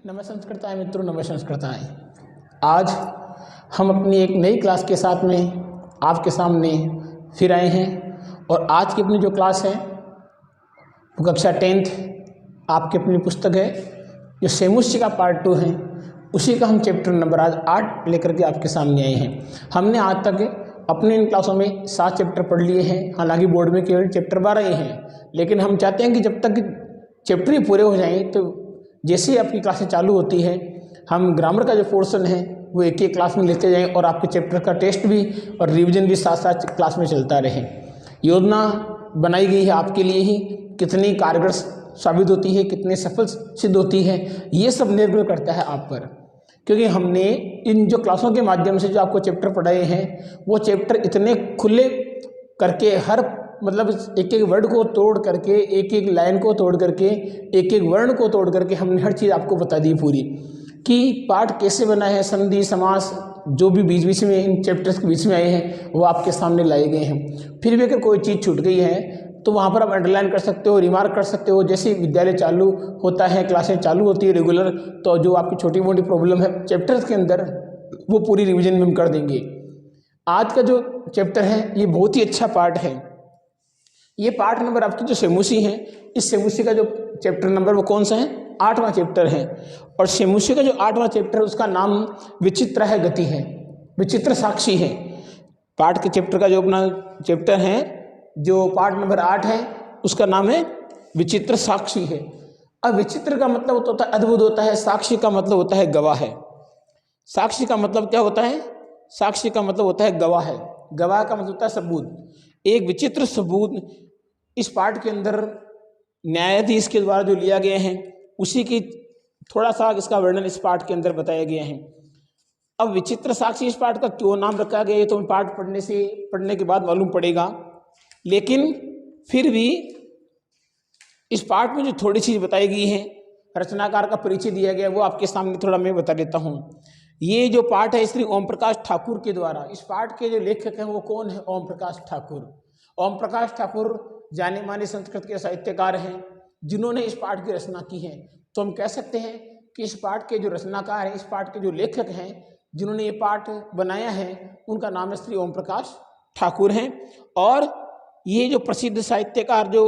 नमः संस्कृताय मित्रों, नमः संस्कृताय। आज हम अपनी एक नई क्लास के साथ में आपके सामने फिर आए हैं और आज की अपनी जो क्लास है वो कक्षा 10th आपकी अपनी पुस्तक है जो सेमुष्य का पार्ट 2 है, उसी का हम चैप्टर नंबर आज 8 लेकर के आपके सामने आए हैं। हमने आज तक अपने इन क्लासों में 7 चैप्टर पढ़ लिए हैं, हालांकि बोर्ड में केवल चैप्टर 12 ही हैं, लेकिन हम चाहते हैं कि जब तक चैप्टर ही पूरे हो जाएं तो जैसे ही आपकी क्लासें चालू होती है हम ग्रामर का जो पोर्शन है वो एक एक क्लास में लेते जाएं और आपके चैप्टर का टेस्ट भी और रिवीजन भी साथ साथ क्लास में चलता रहे। योजना बनाई गई है आपके लिए ही, कितनी कारगर साबित होती है, कितने सफल सिद्ध होती है, ये सब निर्भर करता है आप पर, क्योंकि हमने इन जो क्लासों के माध्यम से जो आपको चैप्टर पढ़ाए हैं वो चैप्टर इतने खुले करके हर मतलब एक एक वर्ड को तोड़ करके, एक एक लाइन को तोड़ करके, एक एक वर्ण को तोड़ करके हमने हर चीज़ आपको बता दी पूरी कि पाठ कैसे बना है, संधि समास जो भी बीच बीच में इन चैप्टर्स के बीच में आए हैं वो आपके सामने लाए गए हैं। फिर भी अगर कोई चीज़ छूट गई है तो वहाँ पर आप अंडरलाइन कर सकते हो, रिमार्क कर सकते हो। जैसे विद्यालय चालू होता है, क्लासें चालू होती है रेगुलर, तो जो आपकी छोटी मोटी प्रॉब्लम है चैप्टर्स के अंदर वो पूरी रिविजन में हम कर देंगे। आज का जो चैप्टर है ये बहुत ही अच्छा पार्ट है। ये पार्ट नंबर आपकी जो सेमुसी है, इस सेमुसी का जो चैप्टर नंबर वो कौन सा है? 8वां चैप्टर है। और सेमुसी का जो 8वां चैप्टर है उसका नाम विचित्र है गति है, विचित्र साक्षी है। पाठ के चैप्टर का जो अपना चैप्टर है जो पार्ट नंबर 8 है उसका नाम है विचित्र साक्षी है। अब विचित्र का मतलब होता है अद्भुत होता है, साक्षी का मतलब होता है गवाह है। साक्षी का मतलब क्या होता है? साक्षी का मतलब होता है गवाह है, गवाह का मतलब होता है सबूत। एक विचित्र सबूत इस पाठ के अंदर न्यायाधीश के द्वारा जो लिया गया है उसी की थोड़ा सा इसका वर्णन इस पाठ के अंदर बताया गया है। अब विचित्र साक्षी इस पाठ का क्यों नाम रखा गया है तो पाठ पढ़ने के बाद मालूम पड़ेगा, लेकिन फिर भी इस पाठ में जो थोड़ी चीज बताई गई है, रचनाकार का परिचय दिया गया वो आपके सामने थोड़ा मैं बता देता हूँ। ये जो पाठ है श्री ओम प्रकाश ठाकुर के द्वारा, इस पाठ के जो लेखक हैं वो कौन है? ओम प्रकाश ठाकुर। ओम प्रकाश ठाकुर जाने माने संस्कृत के साहित्यकार हैं जिन्होंने इस पाठ की रचना की है। तो हम कह सकते हैं कि इस पाठ के जो रचनाकार हैं, इस पाठ के जो लेखक हैं जिन्होंने ये पाठ बनाया है उनका नाम है श्री ओम प्रकाश ठाकुर हैं। और ये जो प्रसिद्ध साहित्यकार जो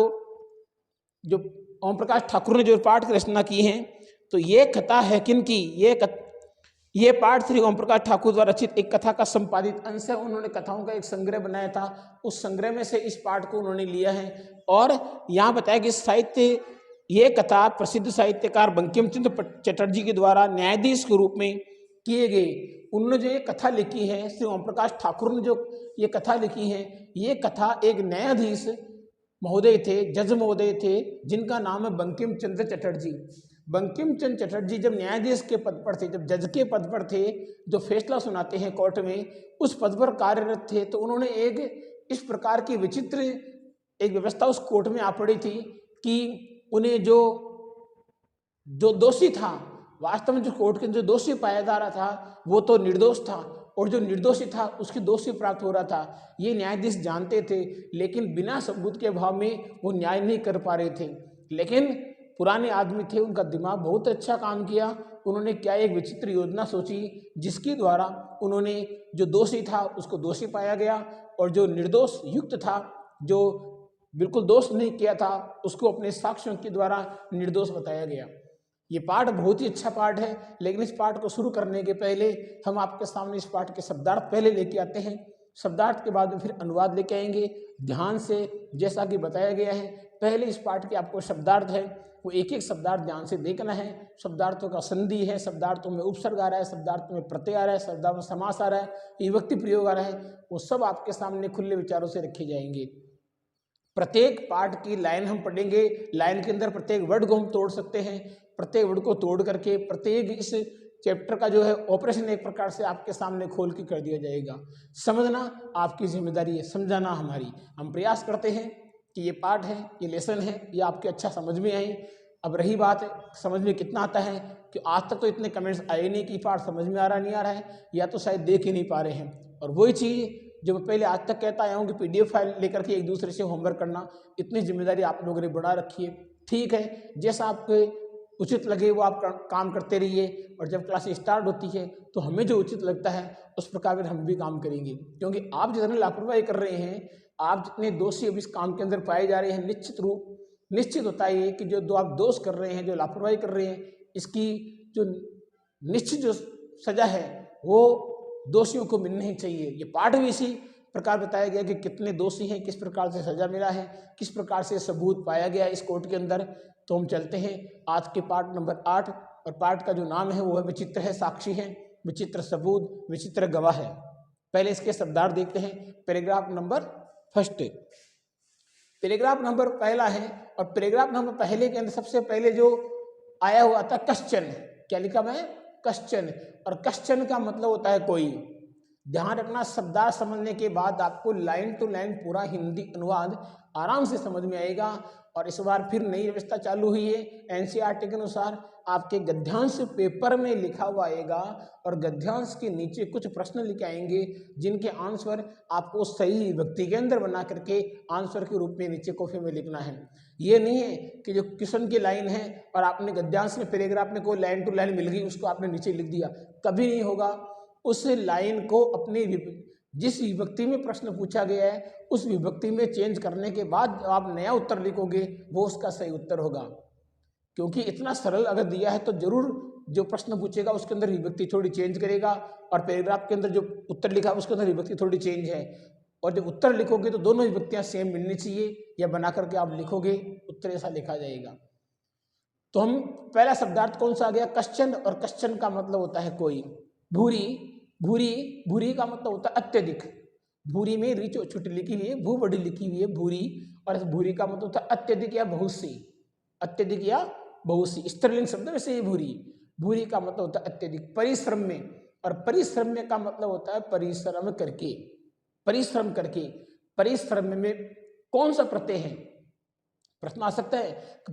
ओम प्रकाश ठाकुर ने जो पाठ की रचना की है तो ये कथा है किनकी? ये पाठ श्री ओम प्रकाश ठाकुर द्वारा रचित एक कथा का संपादित अंश है। उन्होंने कथाओं का एक संग्रह बनाया था, उस संग्रह में से इस पाठ को उन्होंने लिया है। और यहाँ बताया कि साहित्य ये कथा प्रसिद्ध साहित्यकार बंकिम चंद्र चटर्जी के द्वारा न्यायाधीश के रूप में किए गए। उन्होंने जो ये कथा लिखी है, श्री ओम प्रकाश ठाकुर ने जो ये कथा लिखी है, ये कथा एक न्यायाधीश महोदय थे, जज महोदय थे, जिनका नाम है बंकिम चंद्र चटर्जी। बंकिम चंद्र चटर्जी जब न्यायाधीश के पद पर थे, जब जज के पद पर थे, जो फैसला सुनाते हैं कोर्ट में, उस पद पर कार्यरत थे, तो उन्होंने एक इस प्रकार की विचित्र एक व्यवस्था उस कोर्ट में आ पड़ी थी कि उन्हें जो दोषी था, वास्तव में जो कोर्ट के जो दोषी पाया जा रहा था वो तो निर्दोष था, और जो निर्दोषी था उसकी दोषी प्राप्त हो रहा था। ये न्यायाधीश जानते थे, लेकिन बिना सबूत के अभाव में वो न्याय नहीं कर पा रहे थे। लेकिन पुराने आदमी थे, उनका दिमाग बहुत अच्छा काम किया। उन्होंने क्या एक विचित्र योजना सोची जिसके द्वारा उन्होंने जो दोषी था उसको दोषी पाया गया और जो निर्दोष युक्त था, जो बिल्कुल दोष नहीं किया था, उसको अपने साक्ष्यों के द्वारा निर्दोष बताया गया। ये पाठ बहुत ही अच्छा पाठ है, लेकिन इस पाठ को शुरू करने के पहले हम आपके सामने इस पाठ के शब्दार्थ पहले लेके आते हैं। शब्दार्थ के बाद में फिर अनुवाद लेके आएंगे ध्यान से, जैसा कि बताया गया है। पहले इस पाठ के आपको शब्दार्थ है वो एक एक शब्दार्थ ध्यान से देखना है। शब्दार्थों का संधि है, शब्दार्थों में उपसर्ग आ रहा है, शब्दार्थों में प्रत्यय आ रहा है, शब्दार्थों में समास आ रहा है, विभक्ति प्रयोग आ रहा है, वो सब आपके सामने खुले विचारों से रखे जाएंगे। प्रत्येक पाठ की लाइन हम पढ़ेंगे, लाइन के अंदर प्रत्येक वर्ड को हम तोड़ सकते हैं। प्रत्येक वर्ड को तोड़ करके प्रत्येक इस चैप्टर का जो है ऑपरेशन एक प्रकार से आपके सामने खोल के कर दिया जाएगा। समझना आपकी जिम्मेदारी है, समझाना हमारी। हम प्रयास करते हैं कि ये पाठ है, ये लेसन है, ये आपके अच्छा समझ में आए। अब रही बात है समझ में कितना आता है, कि आज तक तो इतने कमेंट्स आए नहीं कि पाठ समझ में आ रहा नहीं आ रहा है, या तो शायद देख ही नहीं पा रहे हैं। और वही चीज़ जो मैं पहले आज तक कहता आया हूँ कि PDF फाइल लेकर के एक दूसरे से होमवर्क करना, इतनी जिम्मेदारी आप लोगों ने बढ़ा रखी है। ठीक है, जैसा आपके उचित लगे वो आप काम करते रहिए, और जब क्लास स्टार्ट होती है तो हमें जो उचित लगता है उस प्रकार हम भी काम करेंगे। क्योंकि आप जितने लापरवाही कर रहे हैं, आप जितने दोषी अब इस काम के अंदर पाए जा रहे हैं, निश्चित होता है ये कि जो दो आप दोष कर रहे हैं, जो लापरवाही कर रहे हैं, इसकी जो निश्चित जो सजा है वो दोषियों को मिलनी ही चाहिए। ये पाठ भी इसी प्रकार बताया गया कि कितने दोषी हैं, किस प्रकार से सजा मिला है, किस प्रकार से सबूत पाया गया इस कोर्ट के अंदर। तो हम चलते हैं आज के पाठ नंबर 8, और पाठ का जो नाम है वो है विचित्र है साक्षी है, विचित्र सबूत, विचित्र गवाह है। पहले इसके शब्दार्थ देखते हैं। Paragraph number first, paragraph number पहला है, और पैराग्राफ नंबर पहले के अंदर सबसे पहले जो आया हुआ था क्वेश्चन, क्या लिखा हुआ है? क्वेश्चन। और क्वेश्चन का मतलब होता है कोई। ध्यान रखना, शब्दार्थ समझने के बाद आपको लाइन टू लाइन पूरा हिंदी अनुवाद आराम से समझ में आएगा। और इस बार फिर नई व्यवस्था चालू हुई है एनसीईआरटी के अनुसार, आपके गद्यांश पेपर में लिखा हुआ आएगा, और गद्यांश के नीचे कुछ प्रश्न लिखे आएंगे जिनके आंसर आपको सही विभक्ति के अंदर बना करके आंसर के रूप में नीचे कॉफी में लिखना है। ये नहीं है कि जो क्वेश्चन की लाइन है और आपने गद्यांश में पैराग्राफ में कोई लाइन टू लाइन मिल गई उसको आपने नीचे लिख दिया, कभी नहीं होगा। उस लाइन को अपनी जिस विभक्ति में प्रश्न पूछा गया है उस विभक्ति में चेंज करने के बाद आप नया उत्तर लिखोगे वो उसका सही उत्तर होगा। क्योंकि इतना सरल अगर दिया है तो जरूर जो प्रश्न पूछेगा उसके अंदर विभक्ति थोड़ी चेंज करेगा, और पैराग्राफ के अंदर जो उत्तर लिखा है उसके अंदर विभक्ति थोड़ी चेंज है। और जब उत्तर लिखोगे तो दोनों विभक्तियां सेम मिलनी चाहिए, या बना करके आप लिखोगे उत्तर ऐसा लिखा जाएगा। तो हम पहला शब्दार्थ कौन सा आ गया? क्वेश्चन। और क्वेश्चन का मतलब होता है कोई। भूरी, भूरी, भूरी का मतलब होता है अत्यधिक। भूरी में री छोटी लिखी हुई है, भू बड़ी लिखी हुई है, भूरी। और इस भूरी का मतलब होता है अत्यधिक या बहुत सी, अत्यधिक या बहुत सी, स्त्रीलिंग शब्द वैसे ही भूरी। भूरी का मतलब होता है अत्यधिक। परिश्रम में, और परिश्रम में का मतलब होता है परिश्रम करके, परिश्रम करके। परिश्रम में कौन सा प्रत्यय है? प्रश्न आ सकता है कि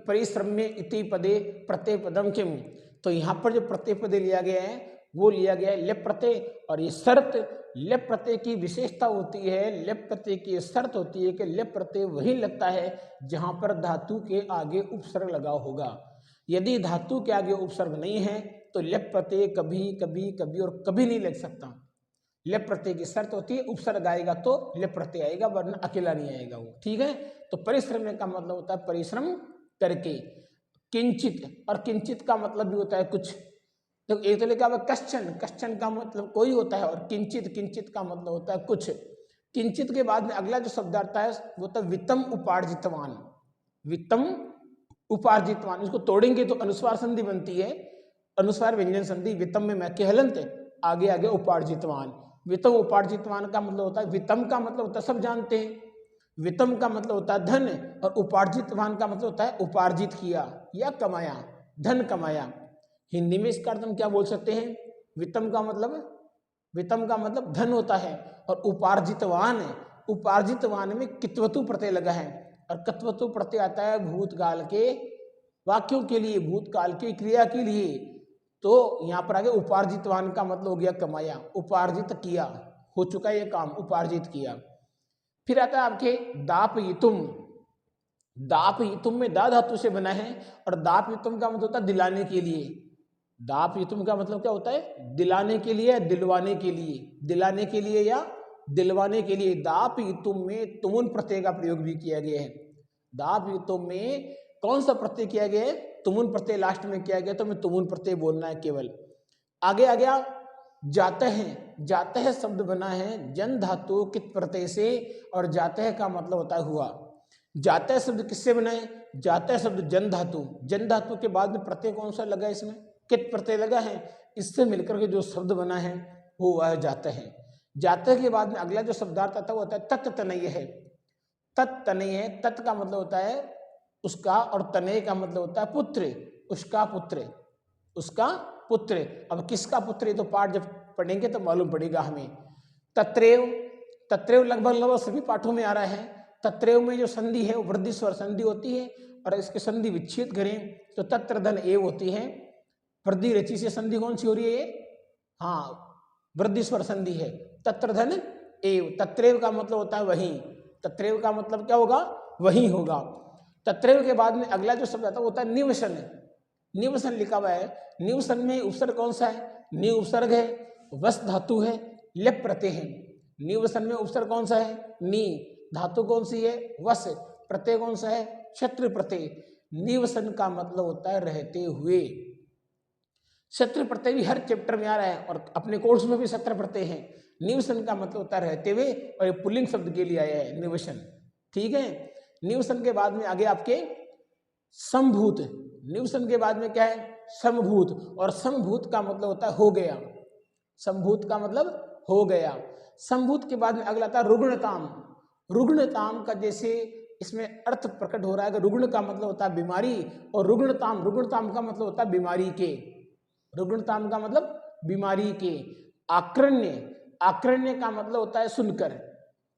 परिश्रम में इति पदे प्रत्यय पदम किम। तो यहाँ पर जो प्रत्यय पदे लिया गया है वो लिया गया है लेप प्रत्यय। और ये शर्त लेप प्रत्यय की विशेषता होती है, लेप प्रत्यय की शर्त होती है कि लेप प्रत्यय वही लगता है जहाँ पर धातु के आगे उपसर्ग लगा होगा। यदि धातु के आगे उपसर्ग नहीं है तो लेप प्रत्यय कभी कभी कभी और कभी नहीं लग सकता। लेप प्रत्यय की शर्त होती है उपसर्ग आएगा तो लेप प्रत्यय आएगा, वरना अकेला नहीं आएगा वो। ठीक है, तो परिश्रम का मतलब होता है परिश्रम करके। किंचित, और किंचित का मतलब भी होता है कुछ। तो एक तो लिखा हुआ क्वेश्चन, क्वेश्चन का मतलब कोई होता है, और किंचित, किंचित का मतलब होता है कुछ। किंचित के बाद में अगला जो शब्द आता है वो होता है वित्तम उपार्जितवान। वित्तम उपार्जितवान, इसको तोड़ेंगे तो अनुस्वार संधि बनती है, अनुस्वार व्यंजन संधि। वित्तम में मैं कहलंत, आगे आगे उपार्जितवान। वित्तम उपार्जितवान का मतलब होता है, वित्तम का मतलब होता है सब जानते हैं, वित्तम का मतलब होता है धन, और उपार्जितवान का मतलब होता है उपार्जित किया या कमाया, धन कमाया। हिंदी में इसका अर्थ हम क्या बोल सकते हैं? वित्तम का मतलब धन होता है, और उपार्जितवान है, उपार्जितवान में कित्वतु प्रत्यय लगा है, और कित्वतु प्रत्यय आता है भूतकाल के वाक्यों के लिए, भूतकाल की क्रिया के लिए। तो यहाँ पर आगे उपार्जितवान का मतलब हो गया कमाया, उपार्जित किया, हो चुका ये काम, उपार्जित किया। फिर आता है आपके दाप युतुम। दाप युतुम में दा धातु से बना है, और दाप युतुम का मतलब होता है दिलाने के लिए। दाप युतुम का मतलब क्या होता है? दिलाने के लिए, दिलवाने के लिए, दिलाने के लिए या दिलवाने के लिए। दाप युतुम में तुमुन प्रत्यय का प्रयोग भी किया गया है। दाप युतुम में कौन सा प्रत्यय किया गया है? तुमुन प्रत्यय लास्ट में किया गया, तो मैं तुमुन प्रत्यय बोलना है केवल। आगे आ गया जाते हैं। जाते हैं शब्द बना है जन धातु कित प्रत्यय से, और जाते हैं का मतलब होता है हुआ। जाते शब्द किससे बना है? जाते शब्द जन धातु, जन धातु के बाद में प्रत्यय कौन सा लगा है? इसमें कित प्रत्यय लगा है, इससे मिलकर के जो शब्द बना है वो वह जाते हैं। जाते के बाद में अगला जो शब्दार्थ आता है वो होता है तत्तनय है। तत्तनय, तत् का मतलब होता है उसका, और तनय का मतलब होता है पुत्र, उसका पुत्र, उसका पुत्र। अब किसका पुत्र, ये तो पाठ जब पढ़ेंगे तो मालूम पड़ेगा हमें। तत्रेव, तत्रेव लगभग सभी पाठों में आ रहा है। तत्रेव में जो संधि है वो वृद्धि स्वर संधि होती है, और इसके संधि विच्छेद करें तो तत्र धन एव होती है। वृद्धि रचि से संधि कौन सी हो रही है ये? हाँ, वृद्धि स्वर संधि है, तत्र धन एव। तत्रेव का मतलब होता है वही, तत्रेव का मतलब क्या होगा? वही होगा। तत्रैव के बाद में अगला जो शब्द आता है वो होता है निवसन। निवसन लिखा हुआ है, निवसन में उपसर्ग कौन सा है? नि उपसर्ग है, वस धातु है, लेप प्रत्यय है। निवसन में उपसर्ग कौन सा है? नी। धातु कौन सी है? वस। प्रत्यय कौन सा है? शत्रु प्रत्यय। निवसन का मतलब होता है रहते हुए। शत्रु प्रत्यय भी हर चैप्टर में आ रहा है और अपने कोर्स में भी शत्रु प्रत्यय है। निवसन का मतलब होता है रहते हुए, और ये पुल्लिंग शब्द के लिए आया है निवसन। ठीक है। निवसन के बाद में आगे आपके समभूत। निवसन के बाद में क्या है? समभूत। और समभूत का मतलब होता है हो गया। समभूत का मतलब हो गया। समभूत के बाद में अगला आता है रुग्णताम। रुग्णताम का जैसे इसमें अर्थ प्रकट हो रहा है कि रुग्ण का मतलब होता है बीमारी, और रुग्णताम, रुग्णताम का मतलब होता है बीमारी के। रुग्णताम का मतलब बीमारी के। आक्रण्य, आक्रण्य का मतलब होता है सुनकर।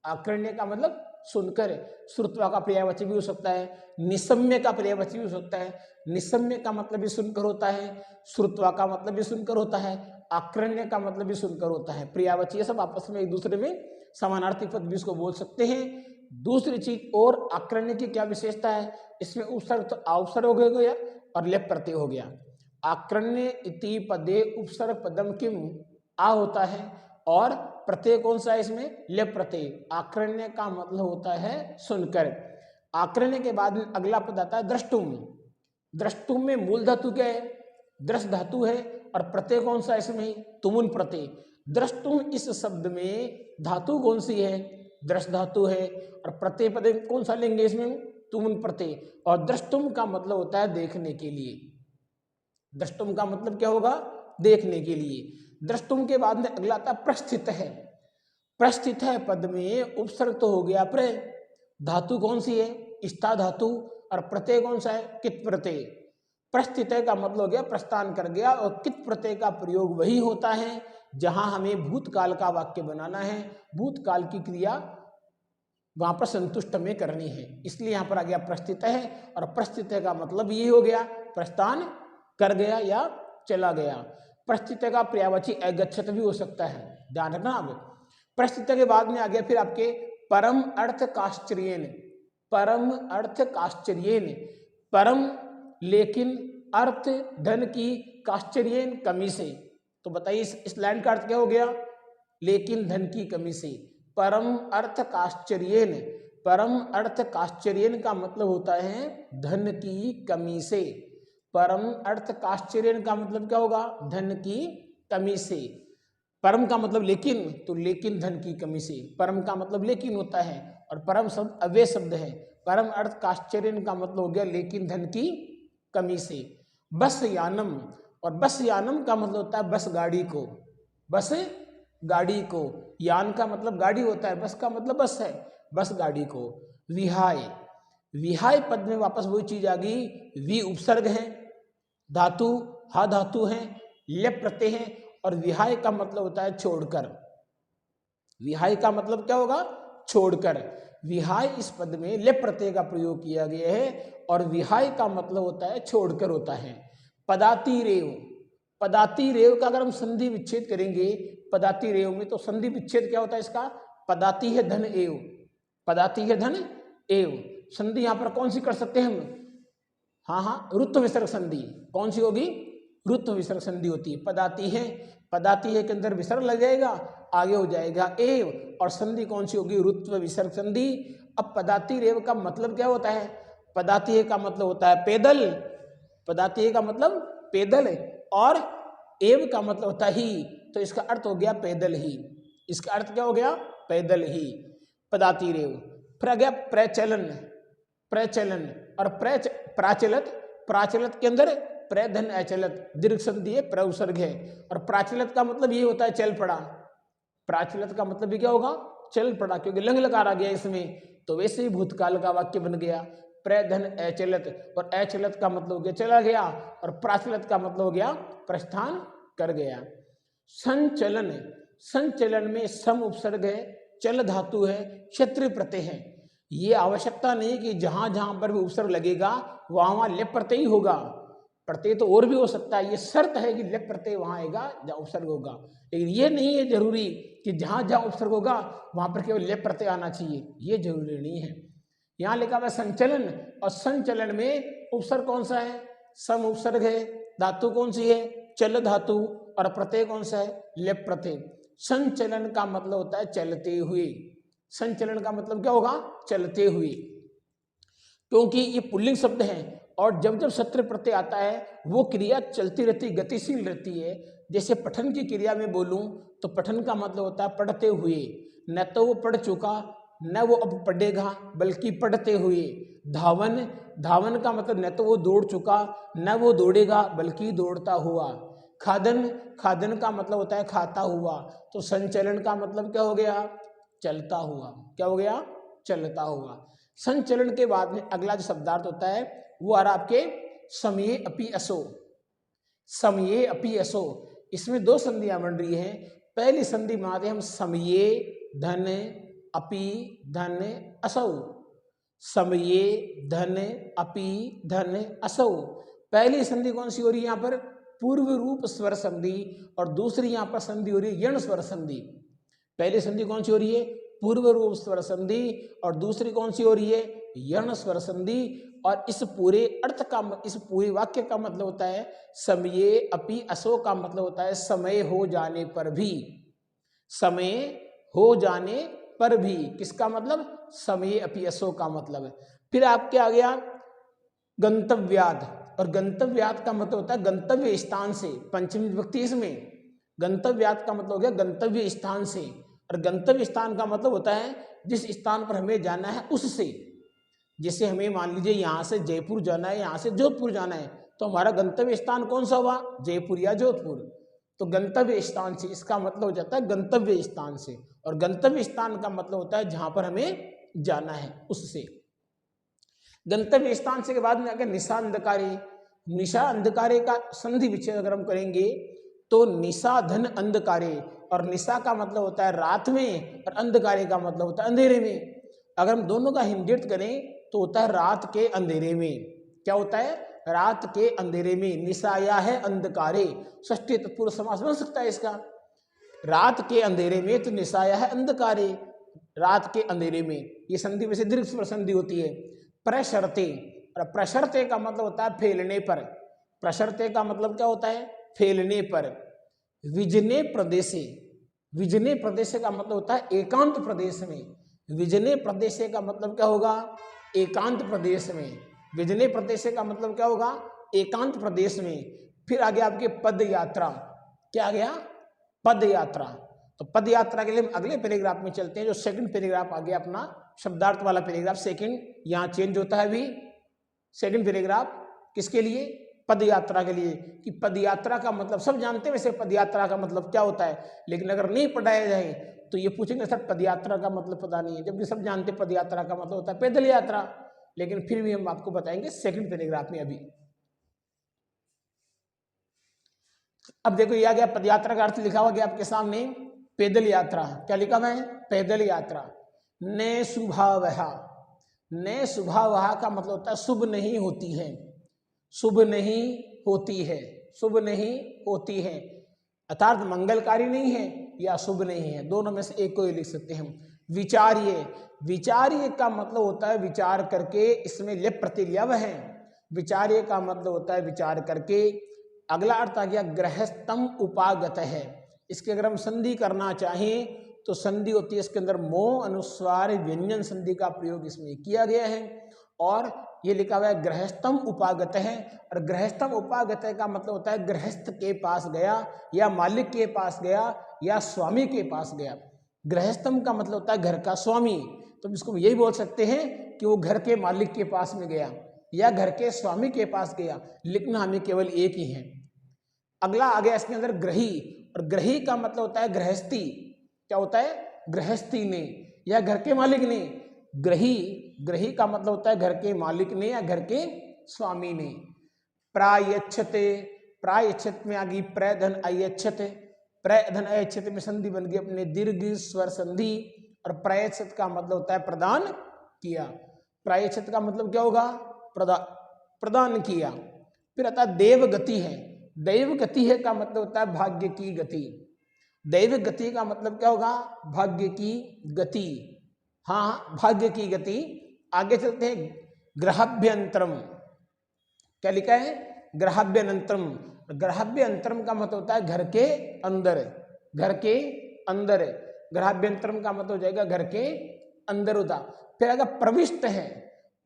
आक्रण्य का मतलब सुनकर। श्रुत्वा का पर्यायवाची भी हो सकता है, निसम्य का पर्यायवाची भी हो सकता है। निसम्य का मतलब भी सुनकर होता है, श्रुत्वा का मतलब भी सुनकर होता है, आक्रण्य का मतलब भी सुनकर होता है। पर्यायवाची ये सब आपस में एक दूसरे में समानार्थी पद भी इसको बोल सकते हैं। दूसरी चीज और आक्रण्य की क्या विशेषता है? इसमें उपसर्ग तो उपसर्ग हो गया और लेप प्रत्यय हो गया। आक्रण्य इति पदे उपसर्ग पदम किम आ होता है, और प्रत्यय कौन सा है इसमें? लेप प्रत्यय। आक्रण्य का मतलब होता है सुनकर। आक्रण्य के बाद में अगला पद आता है द्रष्टुम। द्रष्टुम में मूल धातु क्या है? दृष्ट धातु है, और प्रत्यय कौन सा है इसमें? तुमुन प्रत्यय। द्रष्टुम इस शब्द में धातु कौन सी है? दृष्ट धातु है, और प्रत्यय पद कौन सा लेंगे इसमें? तुमुन प्रत्यय। और द्रष्टुम का मतलब होता है देखने के लिए। द्रष्टुम का मतलब क्या होगा? देखने के लिए। द्रष्टुम के बाद में अगला आता प्रस्थित है। प्रस्थित है पद में उपसर्ग तो हो गया प्र। धातु कौन सी है? स्था धातु, और प्रत्यय कौन सा है? कित प्रत्यय। प्रस्थित का मतलब हो गया प्रस्थान कर गया, और कित प्रत्यय का प्रयोग वही होता है जहां हमें भूतकाल का वाक्य बनाना है, भूतकाल की क्रिया वहां पर संतुष्ट में करनी है, इसलिए यहां पर आ गया प्रस्थित है। और प्रस्थित का मतलब ये हो गया प्रस्थान कर गया या चला गया। प्रस्थित का पर्यायवाची अगच्छत भी हो सकता है, ध्यान रखना। अब प्रस्थित के बाद में आ गया फिर आपके परम अर्थ काश्चर्येन। परम अर्थ काश्चर्येन, परम लेकिन अर्थ धन की, काश्चर्येन कमी से। तो बताइए इस लाइन का अर्थ क्या हो गया? लेकिन धन की कमी से। परम अर्थ काश्चर्येन, परम अर्थ काश्चर्येन का मतलब होता है धन की कमी से। परम अर्थ काश्चर्येन का मतलब क्या होगा? धन की कमी से। परम का मतलब लेकिन, तो लेकिन धन की कमी से। परम का मतलब लेकिन होता है, और परम शब्द अव्यय शब्द है। परम अर्थ काश्चर्येन का मतलब हो गया लेकिन धन की कमी से। बस यानम, और बस यानम का मतलब होता है बस गाड़ी को। बस गाड़ी को, यान का मतलब गाड़ी होता है, बस का मतलब बस है, बस गाड़ी को। विहाय, विहाय पद में वापस वही चीज आ गई। वि उपसर्ग है, धातु हा धातु है, लेप प्रत्यय है, और विहाय का मतलब होता है छोड़कर। विहाय का मतलब क्या होगा? छोड़कर। विहाय इस पद में लेप प्रत्यय का प्रयोग किया गया है, और विहाय का मतलब होता है छोड़कर होता है। पदाति रेव, पदाति रेव का अगर हम संधि विच्छेद करेंगे, पदाति रेव में, तो संधि विच्छेद क्या होता है इसका? पदाति है धन एव, पदाति है धन एव। संधि यहां पर कौन सी कर सकते हैं हम? हाँ, रुत्व विसर्ग संधि। कौन सी होगी? रुत्व विसर्ग संधि होती है। पदाति है, पदाति है के अंदर विसर्ग लग जाएगा, आगे हो जाएगा एव, और संधि कौन सी होगी? रुत्व विसर्ग संधि। अब पदाति रेव का मतलब क्या होता है? पदाति का मतलब होता है पैदल, पदाति का मतलब पैदल, और एव का मतलब होता ही, तो इसका अर्थ हो गया पैदल ही। इसका अर्थ क्या हो गया? पैदल ही। पदाति रेव। फिर आ गया प्रचलन, प्रचलन, और प्राचलत, प्राचलत के अंदर प्रधन अचलत, दीर्घ संधि है, प्रउसर्ग है, और प्राचलत का मतलब ये होता है चल पड़ा। प्राचलत का मतलब भी क्या होगा? चल पड़ा, क्योंकि लंग लकार आ गया इसमें, तो वैसे ही भूतकाल का वाक्य बन गया प्रधन अचलत, और अचलत का मतलब हो गया चला गया, और प्राचलत का मतलब हो गया प्रस्थान कर गया। संचलन, संचलन में सम उपसर्ग है, चल धातु है, क्षत्रिय प्रत्यय है। ये आवश्यकता नहीं कि जहां जहां पर भी उपसर्ग लगेगा वहां वहां लेप प्रत्यय ही होगा। प्रत्यय तो और भी हो सकता है, ये शर्त है कि लेप प्रत्यय वहां आएगा जहां उपसर्ग होगा, लेकिन ये नहीं है जरूरी कि जहां जहां उपसर्ग होगा वहां पर केवल लेप प्रत्यय आना चाहिए, ये जरूरी नहीं है। यहाँ लिखा हुआ है संचलन, और संचलन में उपसर्ग कौन सा है? सम उपसर्ग है। धातु कौन सी है? चल धातु। और प्रत्यय कौन सा है? लेप प्रत्यय। संचलन का मतलब होता है चलते हुए। संचलन का मतलब क्या होगा? चलते हुए, क्योंकि ये पुल्लिंग शब्द है और जब जब सत्र प्रत्यय आता है वो क्रिया चलती रहती, गतिशील रहती है। जैसे पठन की क्रिया में बोलूं तो पठन का मतलब होता है पढ़ते हुए, न तो वो पढ़ चुका न वो अब पढ़ेगा, बल्कि पढ़ते हुए। धावन, धावन का मतलब न तो वो दौड़ चुका न वो दौड़ेगा, बल्कि दौड़ता हुआ। खादन, खादन का मतलब होता है खाता हुआ। तो संचलन का मतलब क्या हो गया? चलता हुआ। क्या हो गया? चलता हुआ। संचलन के बाद में अगला जो शब्दार्थ होता है वो आ रहा आपके समये अपि असो। समये अपि असो, इसमें दो संधियां बन रही हैं। पहली संधि मानते हम समये धन अपि धन असौ। समये धन अपि धन असौ, पहली संधि कौन सी हो रही है यहाँ पर? पूर्व रूप स्वर संधि। और दूसरी यहाँ पर संधि हो रही है यण स्वर संधि। पहली संधि कौन सी हो रही है? पूर्व रूप स्वर संधि। और दूसरी कौन सी हो रही है? यण स्वर संधि। और इस पूरे अर्थ का, इस पूरे वाक्य का मतलब होता है समये अपि असो का मतलब होता है समय हो जाने पर भी। समय हो जाने पर भी, किसका मतलब? समये अपि असो का मतलब है। फिर आपके आ गया गंतव्याद, और गंतव्याद का मतलब होता है गंतव्य स्थान से। पंचमी विभक्ति इसमें। गंतव्याद का मतलब हो गया गंतव्य स्थान से, और गंतव्य स्थान का मतलब होता है जिस स्थान पर हमें जाना है उससे। जैसे हमें मान लीजिए यहाँ से जयपुर जाना है, यहाँ से जोधपुर जाना है, तो हमारा गंतव्य स्थान कौन सा हुआ? जयपुर या जोधपुर। तो गंतव्य स्थान से, इसका मतलब हो जाता है गंतव्य स्थान से। और गंतव्य स्थान का मतलब होता है जहां पर हमें जाना है उससे। गंतव्य स्थान से के बाद में आगे निशा अंधकारे। निशा अंधकारे का संधि विच्छेद अगर हम करेंगे तो निशा धन अंधकारे, और निशा का मतलब होता है रात में और अंधकारे का मतलब होता है अंधेरे में। अगर हम दोनों का हिंदिर्थ करें तो होता है रात के अंधेरे में। क्या होता है? रात के अंधेरे में। निशाया है अंधकारे, षष्ठी तत्पुरुष समास बन सकता है इसका। रात के अंधेरे में, तो निशाया है अंधकारे, रात के अंधेरे में। ये संधि वैसे दीर्घ स्वर संधि होती है। प्रशर्ते, और प्रशर्ते का मतलब होता है फैलने पर। प्रशर्ते का मतलब क्या होता है? फैलने पर। विजने प्रदेशे, विजने प्रदेशे का मतलब होता है एकांत प्रदेश में। विजने प्रदेशे का मतलब क्या होगा? एकांत प्रदेश में। विजने प्रदेशे का मतलब क्या होगा? एकांत प्रदेश में। फिर आगे आपके पद यात्रा। क्या आ गया? पद यात्रा। तो पद यात्रा के लिए हम अगले पैराग्राफ में चलते हैं, जो सेकंड पैराग्राफ आ गया अपना शब्दार्थ वाला पैराग्राफ। सेकंड यहाँ चेंज होता है अभी। सेकंड पैराग्राफ किसके लिए? पद यात्रा के लिए। कि पद यात्रा का मतलब सब जानते हैं वैसे पद यात्रा का मतलब क्या होता है, लेकिन अगर नहीं पढ़ाया जाए तो ये पूछेंगे सर पद यात्रा का मतलब पता नहीं है, जबकि सब जानते हैं पद यात्रा का मतलब होता है पैदल यात्रा। लेकिन फिर भी हम आपको बताएंगे सेकंड पैराग्राफ में अभी। अब देखो ये आ गया पद यात्रा का अर्थ लिखा हुआ गया आपके सामने, पैदल यात्रा। क्या लिखा हुआ है? पैदल यात्रा। ने शुभावहा, ने शुभावहा का मतलब होता है शुभ नहीं होती है। शुभ नहीं होती है, शुभ नहीं होती है, अर्थात मंगलकारी नहीं है या शुभ नहीं है, दोनों में से एक को ही लिख सकते हैं हम। विचार्य, विचार्य का मतलब होता है विचार करके, इसमें लेप प्रत्यय लिया हुआ है। विचार्य का मतलब होता है विचार करके। अगला अर्थ आ गया गृहस्थम उपागत है। इसके अगर हम संधि करना चाहें तो संधि होती है इसके अंदर मोह अनुस्वार व्यंजन संधि का प्रयोग इसमें किया गया है। और ये लिखा हुआ है गृहस्थम उपागत है, और गृहस्थम उपागत का मतलब होता है गृहस्थ के पास गया या मालिक के पास गया या स्वामी के पास गया। गृहस्थम का मतलब होता है घर का स्वामी, तो इसको यही बोल सकते हैं कि वो घर के मालिक के पास में गया या घर के स्वामी के पास गया, लिखना हमें केवल एक ही है। अगला आ गया इसके अंदर ग्रही, और ग्रही का मतलब होता है गृहस्थी। क्या होता है? गृहस्थी ने या घर के मालिक ने। ग्रही, ग्रही का मतलब होता है घर के मालिक ने या घर के स्वामी ने। प्रायच्छते, प्रायच्छत में आ गई प्रधन अयच्छत। प्रधन अयच्छत में संधि बन गई अपने दीर्घ स्वर संधि, और प्रायच्छत का मतलब होता है प्रदान किया। प्रायच्छत का मतलब क्या होगा? प्रदान किया। फिर आता देव गति है। दैव गति है का मतलब होता है भाग्य की गति। दैव गति का मतलब क्या होगा? भाग्य की गति। हाँ, भाग्य की गति। आगे चलते हैं, ग्रहाभ्यंतरम। क्या लिखा है? ग्रहाभ्यंतरम। ग्रहाभ्यंतरम का मतलब होता है घर के अंदर, घर के अंदर। ग्रहाभ्यंतरम का मतलब हो जाएगा घर के अंदर होता। फिर अगर प्रविष्ट है,